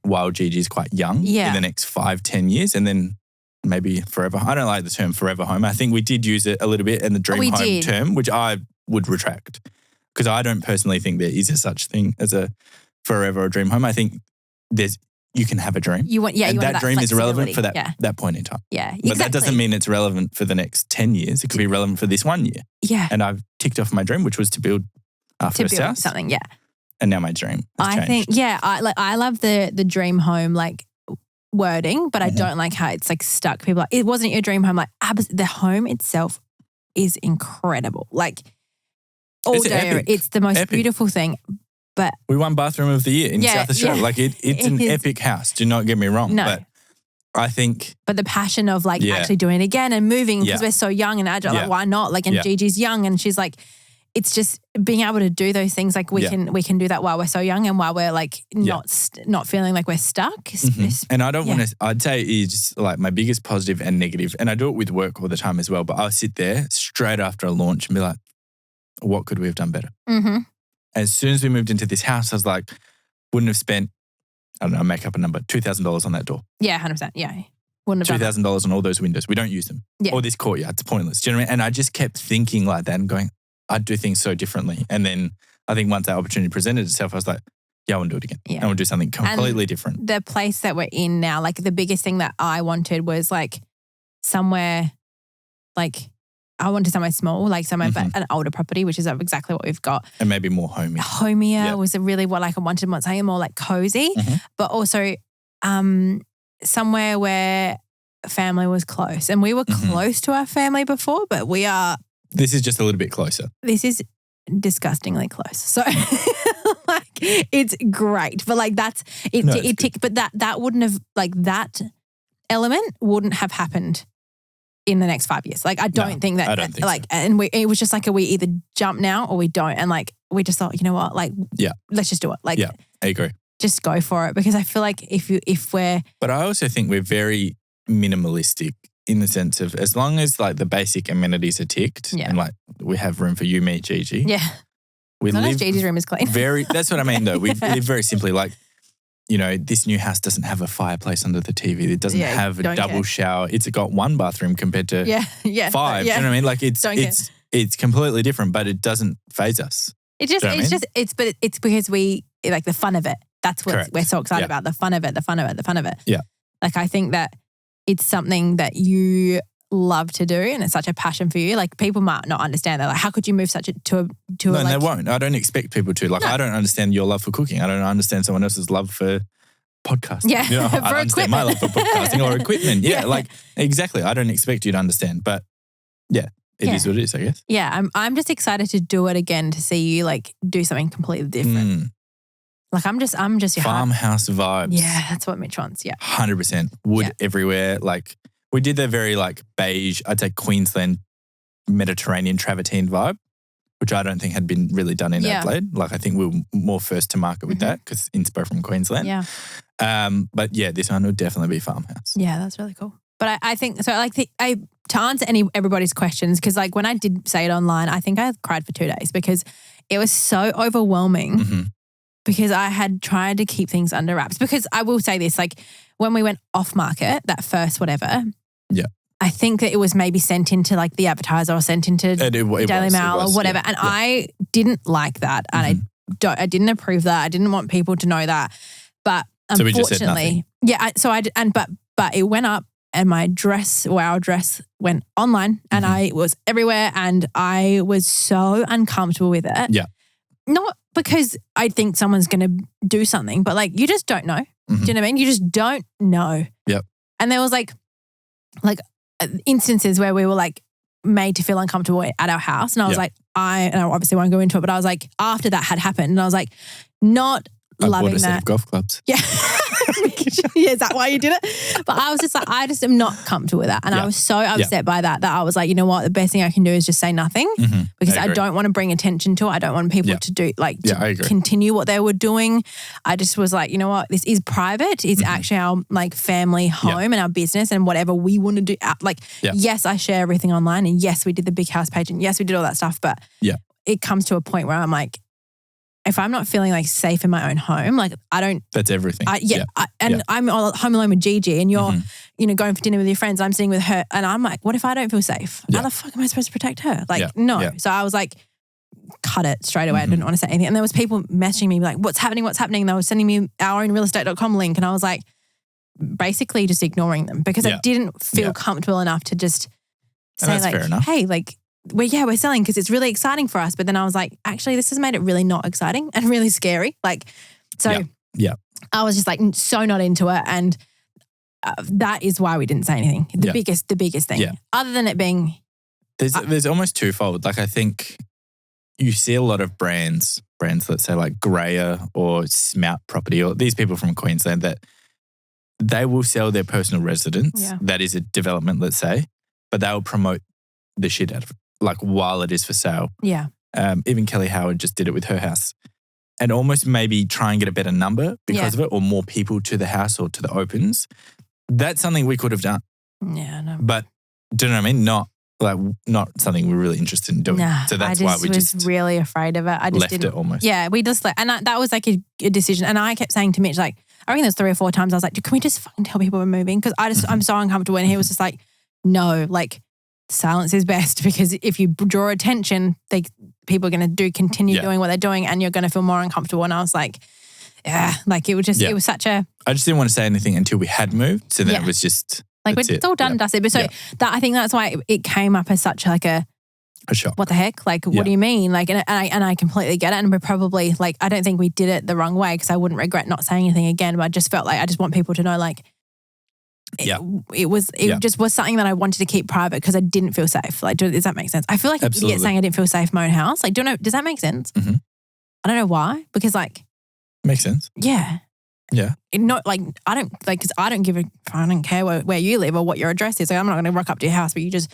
while Gigi's quite young in the next 5-10 years and then maybe forever. I don't like the term forever home. I think we did use it a little bit in the dream home term, which I would retract because I don't personally think there is a such thing as a forever or dream home. I think you can have a dream. And that dream is relevant for that point in time. Yeah, exactly. But that doesn't mean it's relevant for the next 10 years. It could be relevant for this 1 year. Yeah. And I've ticked off my dream, which was to build our first house. Something, yeah. And now my dream has changed. I love the dream home like wording, but I don't like how it's like stuck. People are like, it wasn't your dream home. Like the home itself is incredible. Like all day, it's the most beautiful thing. But we won bathroom of the year in South Australia. Like it's an epic house. Do not get me wrong. No. But I think. But the passion of like actually doing it again and moving because we're so young and agile. Like why not? Like and Gigi's young and she's like, it's just being able to do those things. Like we can do that while we're so young and while we're like not feeling like we're stuck. Mm-hmm. And I don't want to. I'd say it's like my biggest positive and negative. And I do it with work all the time as well. But I'll sit there straight after a launch and be like, what could we have done better? Mm-hmm. As soon as we moved into this house, I was like, wouldn't have spent, I don't know, make up a number, $2,000 on that door. Yeah, 100%. Yeah. Wouldn't have $2,000 on all those windows. We don't use them. Yeah. Or this courtyard. It's pointless. Do you know what I mean? And I just kept thinking like that and going, I'd do things so differently. And then I think once that opportunity presented itself, I was like, I want to do it again. Yeah. I want to do something completely different. The place that we're in now, like the biggest thing that I wanted was like somewhere like I wanted somewhere small, like somewhere but an older property, which is exactly what we've got. And maybe more homey. Homier was really what like I wanted something more like cozy, but also somewhere where family was close. And we were close to our family before, but we are. This is just a little bit closer. This is disgustingly close. So like it's great, but like that's it. No, but that wouldn't have like that element wouldn't have happened in the next 5 years. Like I don't think that. I don't think like so. And it was just like we either jump now or we don't. And like we just thought, you know what, like let's just do it. Like I agree. Just go for it because I feel like if we're. But I also think we're very minimalistic in the sense of as long as like the basic amenities are ticked and like we have room for you, me, Gigi. Yeah. We live Gigi's room is clean. That's what I mean though. We live very simply like, you know, this new house doesn't have a fireplace under the TV. It doesn't have a double shower. It's got one bathroom compared to 5. Do you know what I mean? Like it's completely different, but it doesn't faze us. It's because we like the fun of it. That's what we're so excited about. The fun of it. Yeah. Like I think that it's something that you love to do and it's such a passion for you. Like people might not understand that. Like how could you move such a to No, a, like, they won't. I don't expect people to. Like I don't understand your love for cooking. I don't understand someone else's love for podcasting. Yeah. You know, I don't understand my love for podcasting or equipment. Yeah, yeah. Like exactly. I don't expect you to understand. But it is what it is, I guess. Yeah. I'm just excited to do it again to see you like do something completely different. Like I'm just your farmhouse vibes. Yeah, that's what Mitch wants. Yeah. 100%. Wood everywhere. Like we did the very like beige, I'd say Queensland, Mediterranean travertine vibe, which I don't think had been really done in Adelaide. Like I think we were more first to market with that because inspo from Queensland. Yeah. But yeah, this one would definitely be farmhouse. Yeah, that's really cool. But I think so. Like to answer everybody's questions, because like when I did say it online, I think I cried for 2 days because it was so overwhelming. Mm-hmm. Because I had tried to keep things under wraps. Because I will say this, like when we went off market, that first whatever, I think that it was maybe sent into like the advertiser or sent into Daily Mail or whatever. And I didn't like that. And I didn't approve that. I didn't want people to know that. But unfortunately, so we just said nothing. But it went up and our address went online and I was everywhere and I was so uncomfortable with it. Yeah. Not because I think someone's going to do something, but like you just don't know. Do you know what I mean? You just don't know. Yep. And there was like instances where we were like made to feel uncomfortable at our house. And I was like, and I obviously won't go into it, but I was like, after that had happened and I was like, not loving that. Set of golf clubs. Yeah. Yeah, is that why you did it? But I was just like, I just am not comfortable with that. And I was so upset by that I was like, you know what, the best thing I can do is just say nothing because I don't want to bring attention to it. I don't want people to do to continue what they were doing. I just was like, you know what, this is private. It's actually our like family home and our business and whatever we want to do. Like, yes, I share everything online and yes, we did the big house page and yes, we did all that stuff. But it comes to a point where I'm like, if I'm not feeling like safe in my own home, like I don't. That's everything. I'm home alone with Gigi and you're, going for dinner with your friends. I'm sitting with her and I'm like, what if I don't feel safe? How the fuck am I supposed to protect her? Like, no. Yeah. So I was like, cut it straight away. I didn't want to say anything. And there was people messaging me like, what's happening? And they were sending me our own realestate.com link. And I was like, basically just ignoring them because I didn't feel comfortable enough to just say like, hey, like, we're selling because it's really exciting for us. But then I was like, actually, this has made it really not exciting and really scary. Like, so I was just like so not into it. And that is why we didn't say anything. The biggest thing. Yeah. Other than it being. There's almost twofold. Like I think you see a lot of brands, let's say like Greyer or Smout Property or these people from Queensland that they will sell their personal residence. Yeah. That is a development, let's say, but they will promote the shit out of it. Like while it is for sale. Yeah. Even Kelly Howard just did it with her house and almost maybe try and get a better number because of it or more people to the house or to the opens. That's something we could have done. Yeah, no. But do you know what I mean? Not something we're really interested in doing. Nah, so that's why we just was really afraid of it. I just left it almost. Yeah, we just and that was like a decision. And I kept saying to Mitch, like, I reckon there's 3 or 4 times I was like, can we just fucking tell people we're moving? Because I'm so uncomfortable. And he was just like, no, like, silence is best because if you draw attention, people are going to continue doing what they're doing and you're going to feel more uncomfortable. And I was like, like it was such a. I just didn't want to say anything until we had moved. So then it was just. Like it's all done and dusted. But so that I think that's why it came up as such like a shock. What the heck? Like, what do you mean? Like, and I completely get it. And we're probably like, I don't think we did it the wrong way because I wouldn't regret not saying anything again. But I just felt like I just want people to know like, it just was something that I wanted to keep private because I didn't feel safe. Like, does that make sense? I feel like an idiot saying I didn't feel safe in my own house. Like, does that make sense? Mm-hmm. I don't know why. Because like. Makes sense. Yeah. Yeah. Not like, I don't care where you live or what your address is. Like, I'm not going to rock up to your house, but you just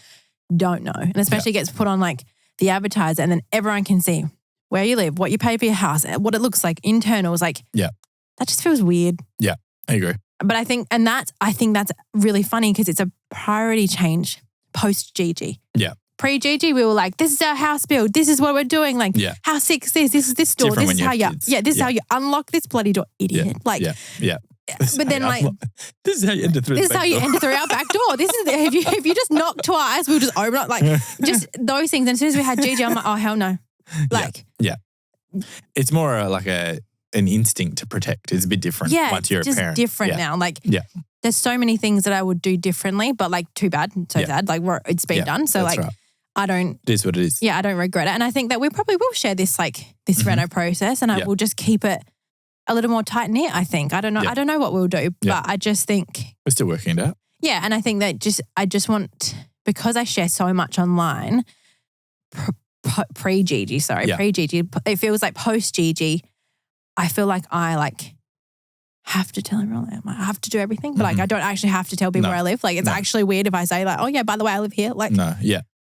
don't know. And especially it gets put on like the advertiser and then everyone can see where you live, what you pay for your house, what it looks like, internals. Like, that just feels weird. Yeah, I agree. But I think that's really funny because it's a priority change post Gigi. Yeah. Pre-Gigi, we were like, this is our house build. This is what we're doing. Like, how sick is this? This is this door. Different this is how you unlock this bloody door, idiot. Yeah. Like, But then like, this is how you enter through. This is how you enter through our back door. This is if you just knock twice, we'll just open it. Like, just those things. And as soon as we had Gigi, I'm like, oh hell no. Like, it's more like an instinct to protect. It's a bit different once you're a parent. It's different now. Like, there's so many things that I would do differently, but like, too bad, so sad. Like, it's been done. So like, I don't. It is what it is. Yeah, I don't regret it, and I think that we probably will share this reno process, and I will just keep it a little more tight knit. I think. I don't know. I don't know what we'll do, but I just think we're still working it out. Yeah, and I think that I just want, because I share so much online. Pre-Gigi, pre-Gigi. It feels like post-Gigi. I feel like I have to tell everyone. I have to do everything, but like I don't actually have to tell people where I live. Like it's actually weird if I say like, oh yeah, by the way, I live here. Like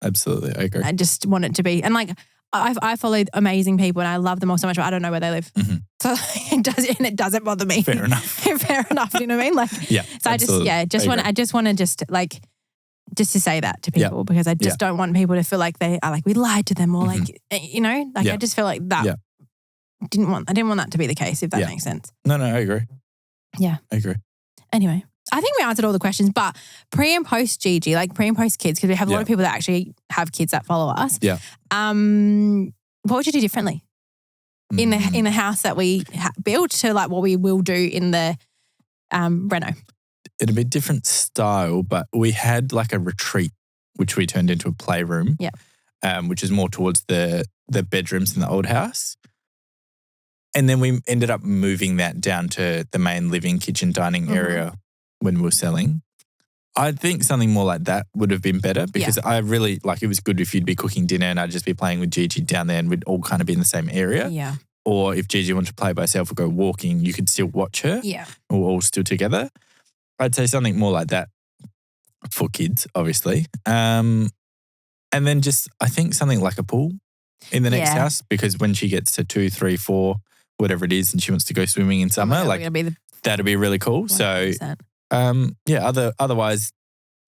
Absolutely, I agree. I just want it to be, and like I follow amazing people and I love them all so much, but I don't know where they live. Mm-hmm. So it doesn't bother me. Fair enough. Fair enough. You know what I mean? Like, Yeah. So absolutely. I just want to just to say that to people because I just don't want people to feel like they are like we lied to them or like I just feel like that. I didn't want that to be the case, if that makes sense. No, I agree. Yeah. I agree. Anyway, I think we answered all the questions, but pre and post Gigi, like pre and post kids, because we have a lot of people that actually have kids that follow us. Yeah. What would you do differently in the house that we built to like what we will do in the reno? It'd be a different style, but we had like a retreat, which we turned into a playroom. Yeah. Which is more towards the bedrooms in the old house. And then we ended up moving that down to the main living, kitchen, dining area when we were selling. I think something more like that would have been better because I really, like, it was good if you'd be cooking dinner and I'd just be playing with Gigi down there and we'd all kind of be in the same area. Yeah. Or if Gigi wanted to play by herself or go walking, you could still watch her. Yeah. We're all still together. I'd say something more like that for kids, obviously. And then just, I think something like a pool in the next house because when she gets to 2, 3, 4, whatever it is, and she wants to go swimming in summer, that'd be really cool. 100%. So, otherwise,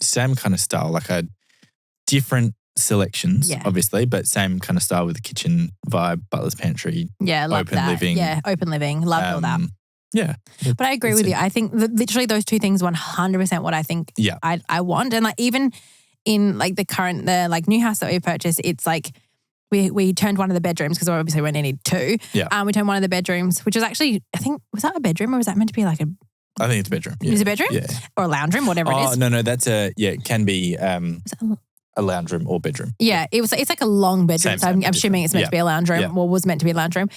same kind of style, like a different selections, obviously, but same kind of style with the kitchen vibe, butler's pantry, love open that. living. Yeah, open living. Love all that. Yeah. But I agree with you. I think literally those two things 100% what I think I want. And like even in like the new house that we purchased, it's like we turned one of the bedrooms because obviously we only need 2. Yeah. We turned one of the bedrooms, which was actually, I think, was that a bedroom or was that meant to be like a... I think it's a bedroom. Yeah. Is it a bedroom? Yeah. Or a lounge room, whatever it is. Oh, no, that's it can be a lounge room or bedroom. Yeah, it's like a long bedroom. So I'm assuming it's meant to be a lounge room or was meant to be a lounge room.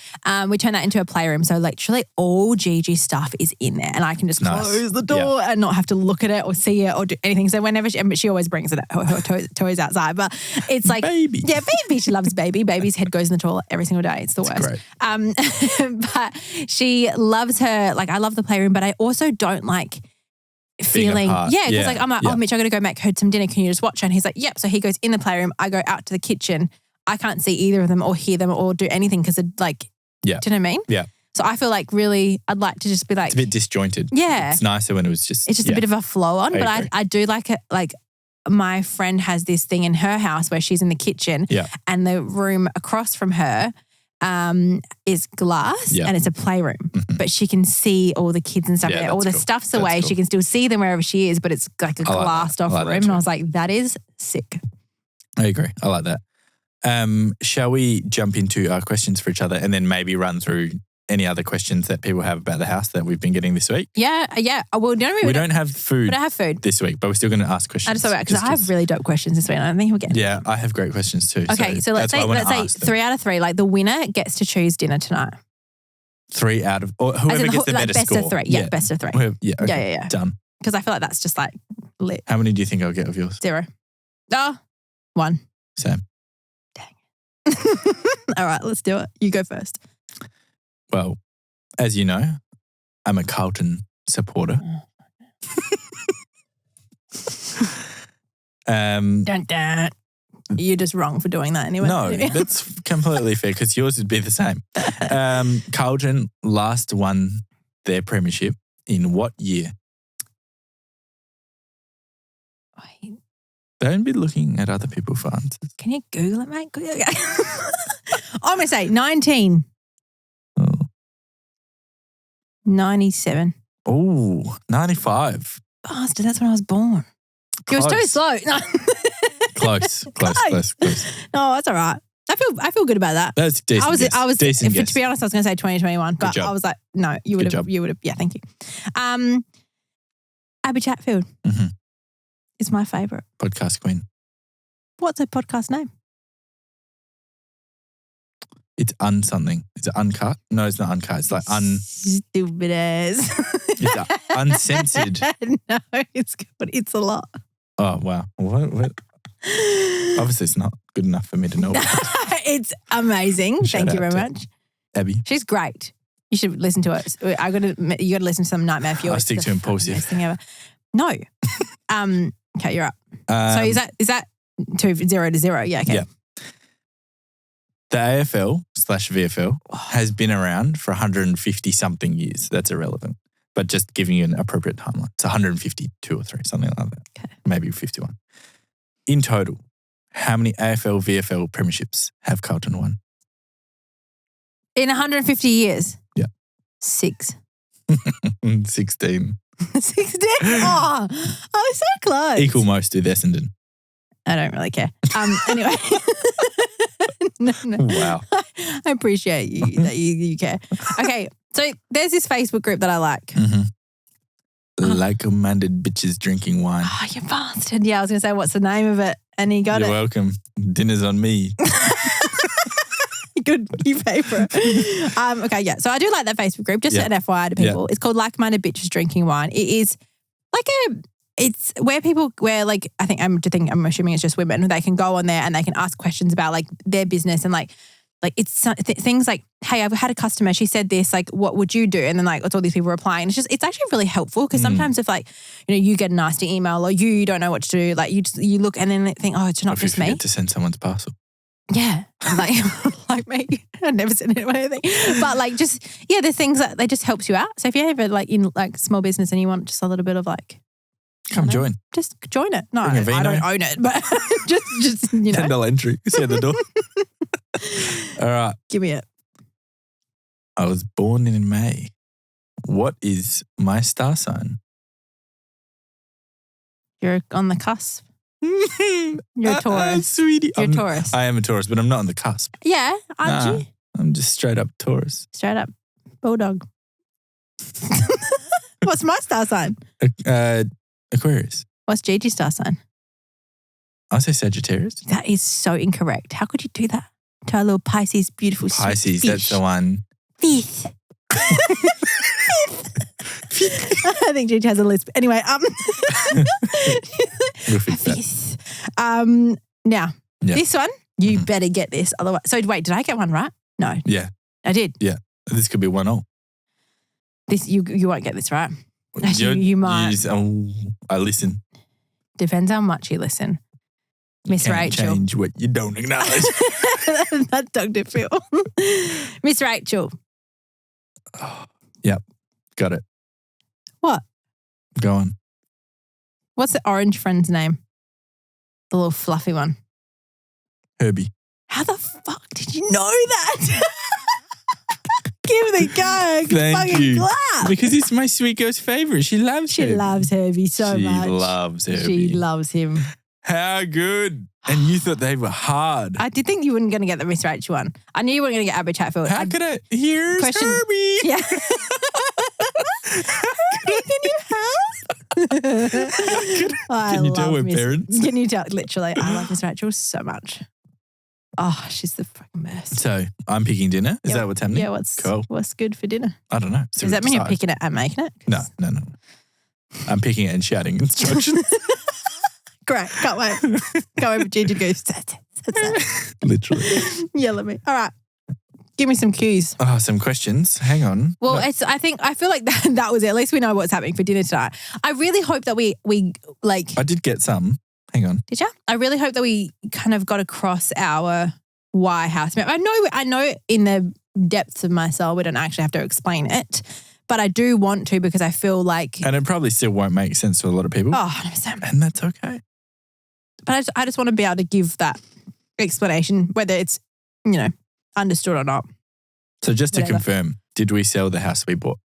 We turned that into a playroom. So literally all Gigi's stuff is in there and I can just close the door and not have to look at it or see it or do anything. So whenever she always brings her toys outside, but it's like, baby. Yeah, baby. She loves baby. Baby's head goes in the toilet every single day. It's the worst. Great. But she loves her, like I love the playroom, but I also don't like feeling because like I'm like, oh Mitch, I gotta go make her some dinner, can you just watch her? And he's like, yep. So he goes in the playroom, I go out to the kitchen, I can't see either of them or hear them or do anything because it like do you know what I mean? Yeah. So I feel like really I'd like to just be like it's a bit disjointed. Yeah. It's nicer when it was just it's just a bit of a flow on. But I do like it. Like my friend has this thing in her house where she's in the kitchen and the room across from her is glass and it's a playroom, but she can see all the kids and stuff. Yeah, all the cool. stuff's away. Cool. She can still see them wherever she is, but it's like a glassed off room. And I was like, that is sick. I agree. I like that. Shall we jump into our questions for each other and then maybe run through any other questions that people have about the house that we've been getting this week? Yeah. Well, we don't have food. We don't have food this week, but we're still going to ask questions. I just thought because I have really dope questions this week. I don't think we'll get. Yeah, I have great questions too. Okay, so let's say 3 out of 3. Like the winner gets to choose dinner tonight. 3 out of, or whoever gets the better best score. Best of 3. Yeah, best of 3. Yeah. Okay, yeah. Done. Because I feel like that's just like lit. How many do you think I'll get of yours? 0. Oh, 1. Sam. Dang. All right, let's do it. You go first. Well, as you know, I'm a Carlton supporter. Dun, dun. You're just wrong for doing that anyway. No, that's completely fair because yours would be the same. Carlton last won their premiership in what year? Don't be looking at other people for answers. Can you Google it, mate? I'm going to say 19. 97. Oh, 95. Bastard, that's when I was born. It was too slow. No. Close. No, that's all right. I feel good about that. That's decent. I was decent guess. To be honest, I was going to say 2021, but I was like, no, you would have. Yeah, thank you. Abby Chatfield is my favourite podcast queen. What's her podcast name? It's unsomething. Is it uncut? No, it's not uncut. It's like Stupid ass. It's uncensored. No, it's good. It's a lot. Oh, wow. What? Obviously, it's not good enough for me to know. It's amazing. Thank you very much. Abby. She's great. You should listen to it. You got to listen to some Nightmare Fuel. I stick to Impulsive. Best thing ever. No. Okay, you're up. So is that 0 to 0? Yeah, okay. Yeah. The AFL/VFL has been around for 150 something years. That's irrelevant. But just giving you an appropriate timeline. It's 152 or 3, something like that. Okay. Maybe 51. In total, how many AFL/VFL premierships have Carlton won? In 150 years? Yeah. 6. 16. 16? Oh, I was so close. Equal most with Essendon. I don't really care. Anyway. No. Wow. I appreciate you that you care. Okay, so there's this Facebook group that I like. Mm-hmm. Like-minded bitches drinking wine. Oh, you bastard. Yeah, I was going to say, what's the name of it? And he got You're it. welcome. Dinner's on me. Good, you pay for it. Okay, yeah. So I do like that Facebook group, just an FYI to people. It's called Like-Minded Bitches Drinking Wine. It is like it's where people, I'm assuming it's just women, they can go on there and they can ask questions about like their business and like it's things like, hey, I've had a customer, she said this, like, what would you do? And then like, it's all these people replying. It's actually really helpful because sometimes if like, you get a nasty email or you don't know what to do, like you look and then think, oh, it's not just me. To send someone's parcel. Yeah, like me, I'd never sent anyone anything. But like there's things that they just helps you out. So if you're ever like in like small business and you want just a little bit of like, come join. Just join it. No, I don't own it, but just $10 entry. See at the door. All right. Give me it. I was born in May. What is my star sign? You're on the cusp. You're a Taurus. Sweetie. You're a Taurus. I am a Taurus, but I'm not on the cusp. Yeah, aren't you? I'm just straight up Taurus. Straight up. Bulldog. What's my star sign? Aquarius. What's Gigi's star sign? I'll say Sagittarius. That is so incorrect. How could you do that to our little Pisces, beautiful Pisces, fish? that's the one. Fifth. I think Gigi has a lisp. Anyway, We'll fix that. Now, this one, you better get this. Otherwise, so wait, did I get one right? No. Yeah. I did. Yeah. This could be 1-0. This you won't get this right. Actually, you might. I listen. Depends how much you listen. Miss Rachel. Change what you don't acknowledge. That's Dr. Phil. Miss Rachel. Oh, yep. Got it. What? Go on. What's the orange friend's name? The little fluffy one. Herbie. How the fuck did you know that? Give the go. Thank you. Clap. Because it's my sweet girl's favourite. She loves Herbie. She loves Herbie so much. She loves Herbie. She loves him. How good. And you thought they were hard. I did think you weren't going to get the Miss Rachel one. I knew you weren't going to get Abby Chatfield. How could I? Here's Herbie. Yeah. Herbie, can you help? Can you tell we're parents? Can you tell? Literally, I love Miss Rachel so much. Oh, she's the fucking best. So I'm picking dinner. Is that what's happening? Yeah, what's good for dinner? I don't know. Does that mean you're picking it and making it? No. I'm picking it and shouting instructions. Great, can't wait. Go over Gigi Goose. Literally. Yell at me. All right. Give me some cues. Oh, some questions. Hang on. Well, I feel like that was it. At least we know what's happening for dinner tonight. I really hope that we like. I did get some. Hang on. Did you? I really hope that we kind of got across our why housemate. I know in the depths of my soul we don't actually have to explain it, but I do want to because I feel like. And it probably still won't make sense to a lot of people. Oh, 100%. And that's okay. But I just want to be able to give that explanation, whether it's, understood or not. So just to confirm, did we sell the house we bought?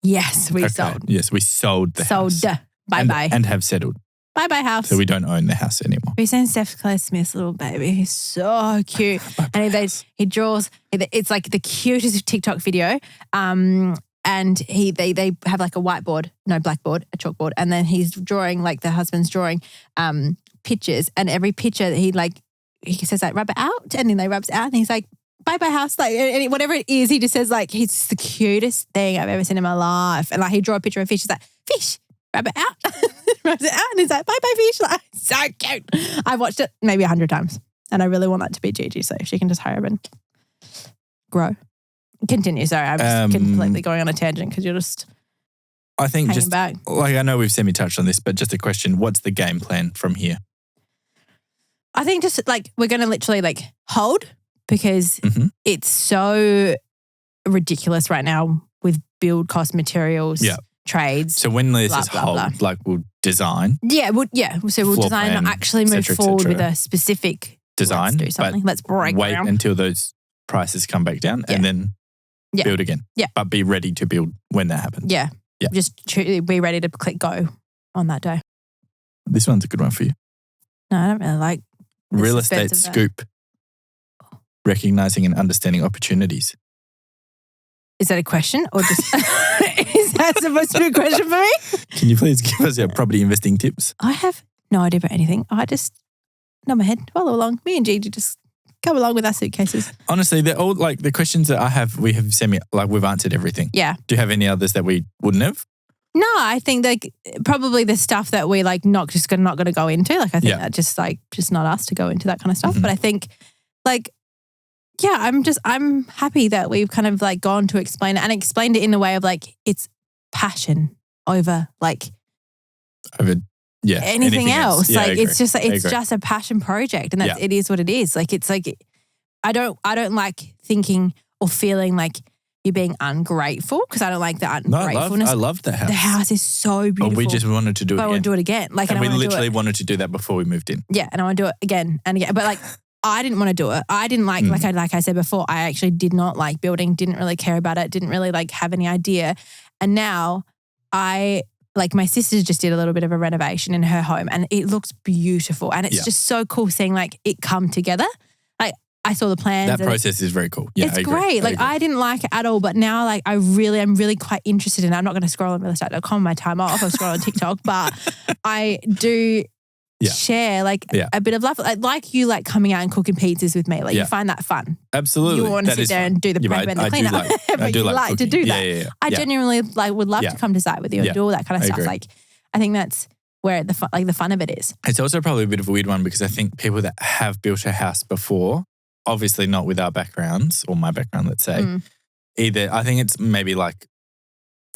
Yes, we sold. Yes, we sold the house. Sold. Bye-bye. And have settled. Bye-bye house. So we don't own the house anymore. We sent Steph Claire Smith's little baby. He's so cute. And he draws, it's like the cutest TikTok video. And they have like a whiteboard, no blackboard, a chalkboard. And then he's drawing, like the husband's drawing pictures. And every picture he says like, rub it out. And then they rubs it out and he's like, bye-bye house. Like, and whatever it is, he just says like, it's the cutest thing I've ever seen in my life. And like, he draw a picture of a fish. He's like, fish, rub it out. Rubs it out and he's like, bye-bye fish. Like, so cute. I've watched it maybe 100 times and I really want that to be Gigi. So if she can just hurry up and grow. Continue. Sorry, I'm just completely going on a tangent because you're just I think hanging just back. Like I know we've semi-touched on this, but just a question, what's the game plan from here? I think just like we're going to literally like hold because it's so ridiculous right now with build cost materials, trades. So when this is blah, blah. like we'll design. So we'll design plan, and actually move forward with a specific design. Let's do something. Let's break wait ground. until those prices come back down and then build again. Yeah. But be ready to build when that happens. Yeah. Just be ready to click go on that day. This one's a good one for you. No, I don't really like real estate scoop. Recognizing and understanding opportunities. Is that a question or just is that supposed to be a question for me? Can you please give us your property investing tips? I have no idea about anything. I just nod my head, follow along. Me and Gigi just come along with our suitcases. Honestly, they're all like the questions that I have, we've answered everything. Yeah. Do you have any others that we wouldn't have? No, I think like probably the stuff that we like not going to go into. Like I think that just not us to go into that kind of stuff. But I think like, yeah, I'm happy that we've kind of like gone to explain it and explained it in a way of like it's passion over like anything else. Yeah, like it's just a passion project, and it is what it is. Like it's like I don't like thinking or feeling like you're being ungrateful because I don't like that ungratefulness. I love the house. The house is so beautiful. But we just wanted to do it again. I want to do it again. Like, and we literally wanted to do that before we moved in. Yeah, and I want to do it again and again. But like I didn't want to do it. I didn't like I said before, I actually did not like building, didn't really care about it, didn't really like have any idea. And now my sister just did a little bit of a renovation in her home and it looks beautiful. And it's just so cool seeing like it come together. Like I saw the plans. That process is very cool. Yeah, it's great. Like I didn't like it at all, but now like I'm really quite interested in it. I'm not going to scroll on realestate.com my time off. I'll scroll on TikTok, but I do share like a bit of love. Like you like coming out and cooking pizzas with me. Like you find that fun. Absolutely. You want to sit there and do the prep and the cleanup. But you like to do that. Yeah. I genuinely like would love to come to site with you and do all that kind of stuff. Agree. Like I think that's where the fun of it is. It's also probably a bit of a weird one because I think people that have built a house before, obviously not with our backgrounds or my background, let's say, either I think it's maybe like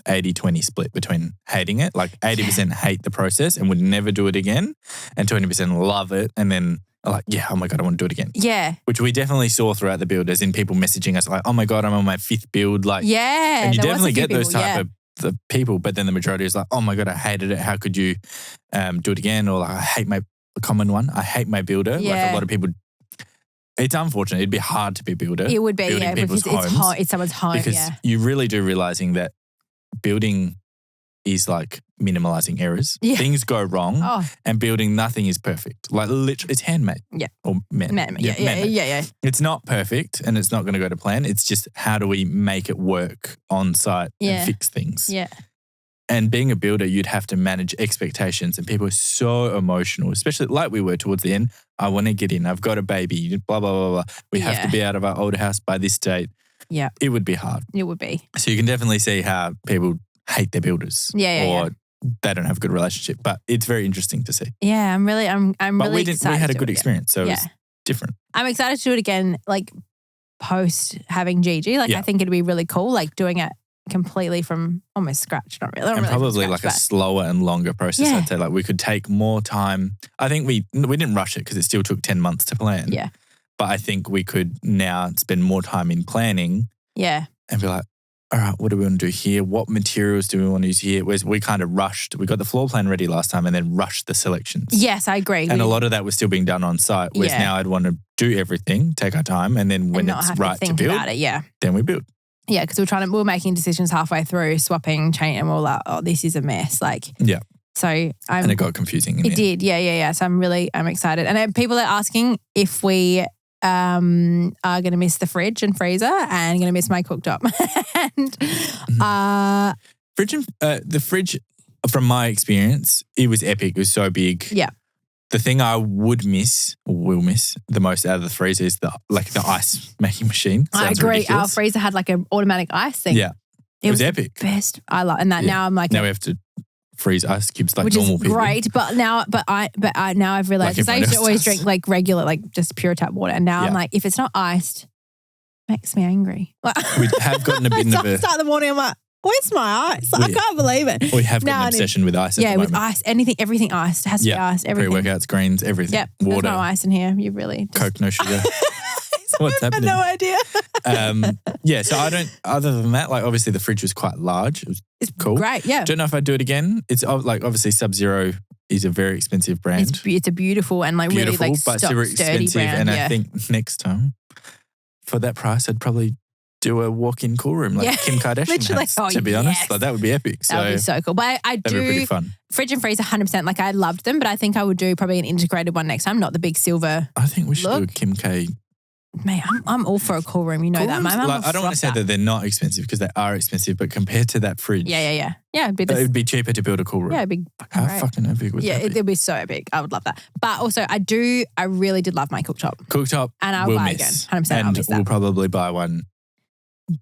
80-20 split between hating it, like 80% hate the process and would never do it again, and 20% love it and then are like, oh my God, I want to do it again. Yeah. Which we definitely saw throughout the build, as in people messaging us like, oh my God, I'm on my 5th build. Like, and you definitely get those type of the people, but then the majority is like, oh my God, I hated it. How could you do it again? Or like, I hate a common one. I hate my builder. Yeah. Like a lot of people. It's unfortunate. It'd be hard to be a builder. It would be, because it's someone's home. Because you really do realizing that building is like minimalizing errors. Yeah. Things go wrong and building nothing is perfect. Like literally, it's handmade. Yeah. Or man-made. Yeah. It's not perfect and it's not going to go to plan. It's just how do we make it work on site and fix things. Yeah. And being a builder, you'd have to manage expectations and people are so emotional, especially like we were towards the end. I want to get in. I've got a baby, blah, blah, blah, blah. We have to be out of our old house by this date. Yeah. It would be hard. It would be. So you can definitely see how people hate their builders. Or they don't have a good relationship. But it's very interesting to see. Yeah, I'm really excited. We had a good experience. So it was different. I'm excited to do it again, like post having Gigi. Like I think it'd be really cool, like doing it completely from almost scratch, not really. And probably like a slower and longer process, I'd say. Like we could take more time. I think we didn't rush it because it still took 10 months to plan. Yeah. But I think we could now spend more time in planning. Yeah. And be like, all right, what do we want to do here? What materials do we want to use here? Whereas we kind of rushed. We got the floor plan ready last time and then rushed the selections. Yes, I agree. And a lot of that was still being done on site. Whereas now I'd want to do everything, take our time, and then when it's right to build, then we build. Yeah, because we were making decisions halfway through, swapping, chain, and we're like, oh, this is a mess. Like, So and it got confusing. It did, yeah. So I'm excited. And people are asking if we are going to miss the fridge and freezer and going to miss my cooktop. And the fridge, from my experience, it was epic. It was so big. Yeah. The thing I will miss the most out of the freezer is the ice making machine. Sounds I agree. Ridiculous. Our freezer had like an automatic ice thing. Yeah. It was epic. Best. I love, and that now I'm like, now we have to freeze ice cubes like which normal is people. Great, but now I've realized, because I used to always drink like regular, like just pure tap water, and now I'm like, if it's not iced, it makes me angry. We have gotten a bit of a start the morning. I'm like, where's my ice? I can't believe it. We have got an obsession with ice. At the moment. With ice, everything iced. It has to be iced. Everything. Pre-workouts, greens, everything. Yep. Water. There's no ice in here. You really Coke, no sugar. So What's happening? No idea. Yeah, so I don't, other than that, like obviously the fridge was quite large. It was cool. Great, yeah. Don't know if I'd do it again. It's like obviously Sub-Zero is a very expensive brand. It's a beautiful and like Beautiful, really like but super sturdy expensive. brand. And I think next time for that price, I'd probably do a walk-in cool room like Kim Kardashian Literally. has, to be honest. Like that would be epic. That would be so cool. But I do, that'd be pretty fun. Fridge and freezer 100%. Like I loved them, but I think I would do probably an integrated one next time, not the big silver. I think we should do a Kim K. Mate, I'm all for a cool room. You know that. My mum I don't want to say that they're not expensive because they are expensive, but compared to that fridge, Yeah, it would be cheaper to build a cool room. Yeah, big. How fucking epic would that be? It'd be so big. I would love that. But also, I really did love my cooktop. And I'll buy again. 100%. And I'll miss that. we'll probably buy one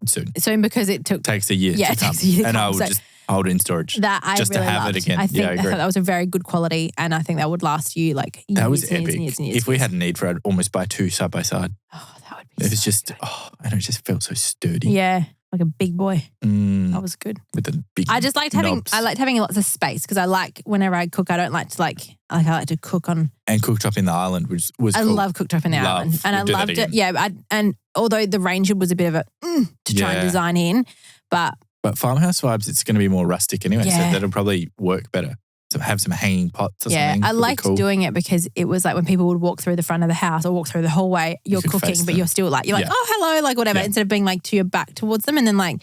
soon Because it takes a year to come. Takes a year to and come. I will just hold it in storage. That I just really to have loved. it again. I think I agree. thought that was a very good quality, and I think that would last you like years that was and epic. years and years and years. If we had a need for it, I'd almost buy two side by side. Oh, that would be. It was just, and it just felt so sturdy. Yeah, like a big boy. That was good. With the big. I just liked knobs. having lots of space because I like whenever I cook, I don't like to I like to cook on. And cooktop in the island, which was I cool. love cooktop in the island, and I loved it. Yeah, and although the range was a bit of a to try and design in, but farmhouse vibes, it's going to be more rustic anyway, so that'll probably work better. So have some hanging pots or something. I liked doing it because it was like when people would walk through the front of the house or walk through the hallway, you're cooking, but you're still like, oh, hello, like whatever, instead of being like to your back towards them, and then like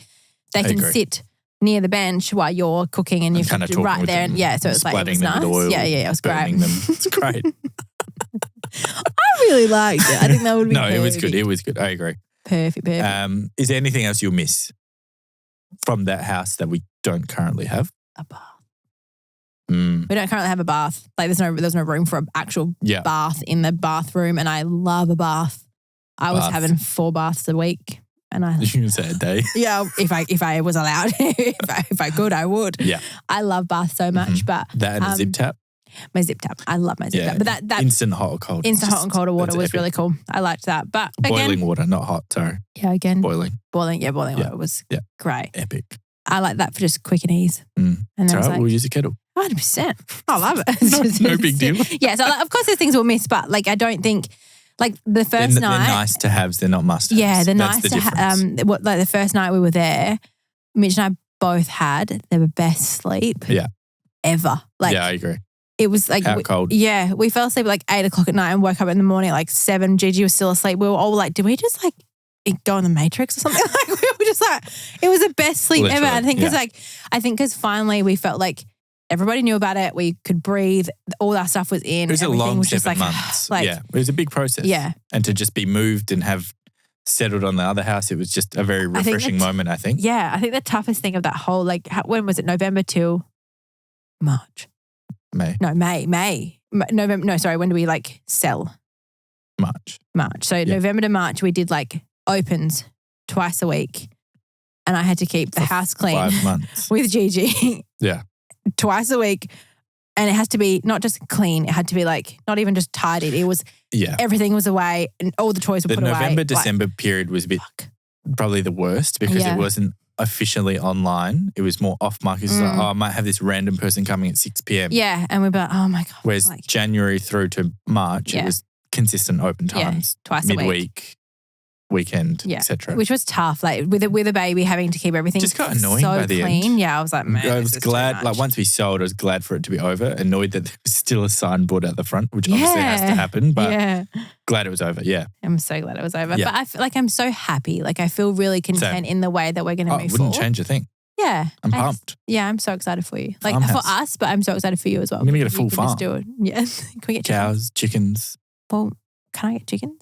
they can sit near the bench while you're cooking and you're kind of right there. And so it's like, it was nice. Oil, it was great. It's great. I really liked it. I think that would be perfect. It was good. It was good. I agree. Perfect. Is there anything else you'll miss from that house that we don't currently have? A bath. We don't currently have a bath. Like there's no room for an actual bath in the bathroom, and I love a bath. I was having 4 baths a week. And you can say a day. Yeah, if I was allowed, if I could, I would. Yeah, I love baths so much, but that and a zip tap. My zip tap, I love my zip tap. But that instant hot or cold, hot and cold water was really cool. I liked that. But boiling water, not hot. Sorry. Yeah, again, boiling water was great. Epic. I like that for just quick and ease. And it's all right. We'll use a kettle. 100%. I love it. no big deal. Yeah, so of course there's things we'll miss, but like I don't think. Like the first night, they're nice to haves. They're not must haves. Yeah, they're nice to have. Like the first night we were there, Mitch and I both had the best sleep. Ever. Like I agree. It was like cold. Yeah, we fell asleep at like 8 o'clock at night and woke up in the morning at like 7. Gigi was still asleep. We were all like, did we just like go in the Matrix or something? Like we were just like, it was the best sleep ever. I think because finally we felt like. Everybody knew about it. We could breathe. All our stuff was in. It was a long was 7 months. It was a big process. Yeah. And to just be moved and have settled on the other house, it was just a very refreshing moment, I think. Yeah. I think the toughest thing of that whole, like, when was it? November till March? May. No, May. November. No, sorry. When do we like sell? March. So November to March, we did like opens twice a week. And I had to keep the house clean 5 months. with Gigi. Yeah. Twice a week. And it has to be not just clean, it had to be like not even just tidied. It was everything was away and all the toys were put away. The November-December period was a bit probably the worst because it wasn't officially online. It was more off-market. It was like, I might have this random person coming at 6 p.m. Yeah, and we'd be like, oh my God. Whereas January through to March, it was consistent open times. Twice a week. Midweek. Weekend, etc. Which was tough, like with a baby having to keep everything just got annoying so by the clean. end. Yeah, I was like, man, I was glad. Like once we sold, I was glad for it to be over. Annoyed that there was still a signboard at the front, which obviously has to happen. But glad it was over. Yeah, I'm so glad it was over. But I feel like I'm so happy. Like I feel really content in the way that we're going to move forward. Wouldn't change a thing. Yeah, I'm pumped. I'm so excited for you. Like Farmhouse. for us, but I'm so excited for you as well. I'm going to get a full farm. Just do it. Yeah, can we get cows, chickens? Well, can I get chickens?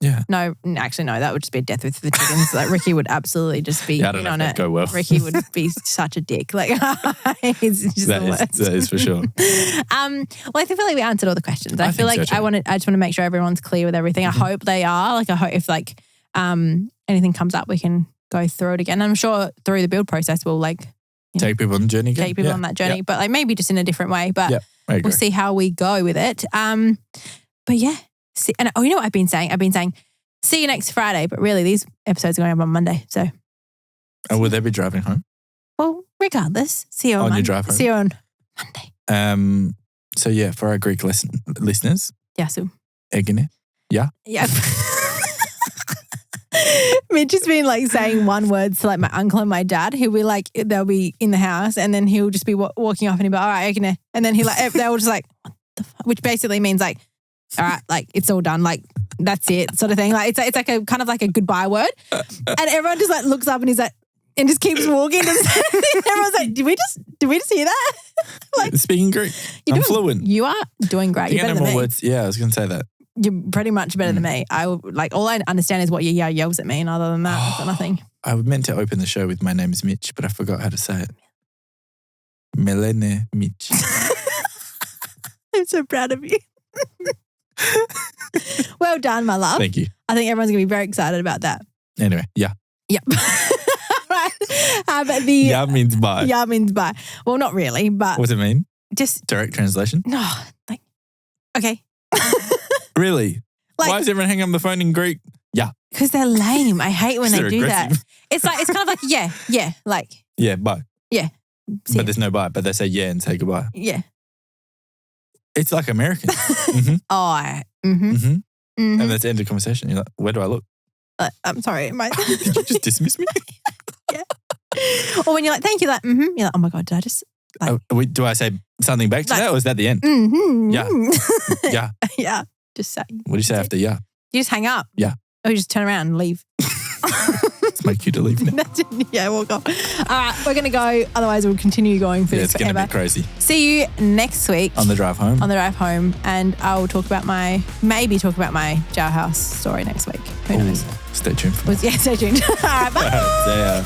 Yeah. No, actually, no. That would just be a death with the chickens. Like Ricky would absolutely just be I don't know on if it. Go well. Ricky would be such a dick. Like it's just the worst. That is for sure. Well, I feel like we answered all the questions. I feel like so too. I just want to make sure everyone's clear with everything. I hope they are. Like I hope if like anything comes up, we can go through it again. I'm sure through the build process, we'll like take people on the journey again. Take people on that journey, but like maybe just in a different way. But we'll see how we go with it. But yeah. And you know what I've been saying? I've been saying, see you next Friday. But really, these episodes are going up on Monday. So. And will they be driving home? Well, regardless. See you on your drive home. See you on Monday. So yeah, for our Greek listeners. Yeah, so. Egine. Yeah? Yeah. Mitch has been like saying one word to like my uncle and my dad, who we like, they'll be in the house and then he'll just be walking off and he'll be all right, okay. And then they'll just like, what the fuck? Which basically means like, all right, like it's all done. Like that's it sort of thing. Like it's like a kind of like a goodbye word. And everyone just like looks up and he's like, and just keeps walking. Everyone's like, did we just hear that? Like, speaking Greek. I'm fluent. You are doing great. You're better than me. Words. Yeah, I was going to say that. You're pretty much better than me. All I understand is what your yells at me, and other than that, I've got nothing. I meant to open the show with my name is Mitch, but I forgot how to say it. Leah Mitch. I'm so proud of you. Well done, my love. Thank you. I think everyone's going to be very excited about that. Anyway, yeah. Yep. Right. But yeah means bye. Yeah means bye. Well, not really, but. What does it mean? Just. Direct translation? No, like, okay. Really? Like, why does everyone hang up the phone in Greek? Yeah. Because they're lame. I hate when they do aggressive. that. It's kind of like, yeah, like. Yeah, bye. Yeah. But there's no bye, but they say yeah and say goodbye. Yeah. It's like American. Mm-hmm. Oh, mm-hmm. And that's the end of the conversation. You're like, where do I look? I'm sorry. Did you just dismiss me? Yeah. Or when you're like, thank you, like, you're like, oh my God, did I just like. Do I say something back to that or is that the end? Yeah. Yeah. Yeah. Just say. What do you say after yeah? You just hang up. Yeah. Or you just turn around and leave. It's my cue to leave now. Yeah, walk off. All right, we're going to go. Otherwise, we'll continue going for this forever. It's going to be crazy. See you next week. On the drive home. And I'll talk about my jailhouse story next week. Who knows? Stay tuned for that. Yeah, stay tuned. All right, bye. See ya.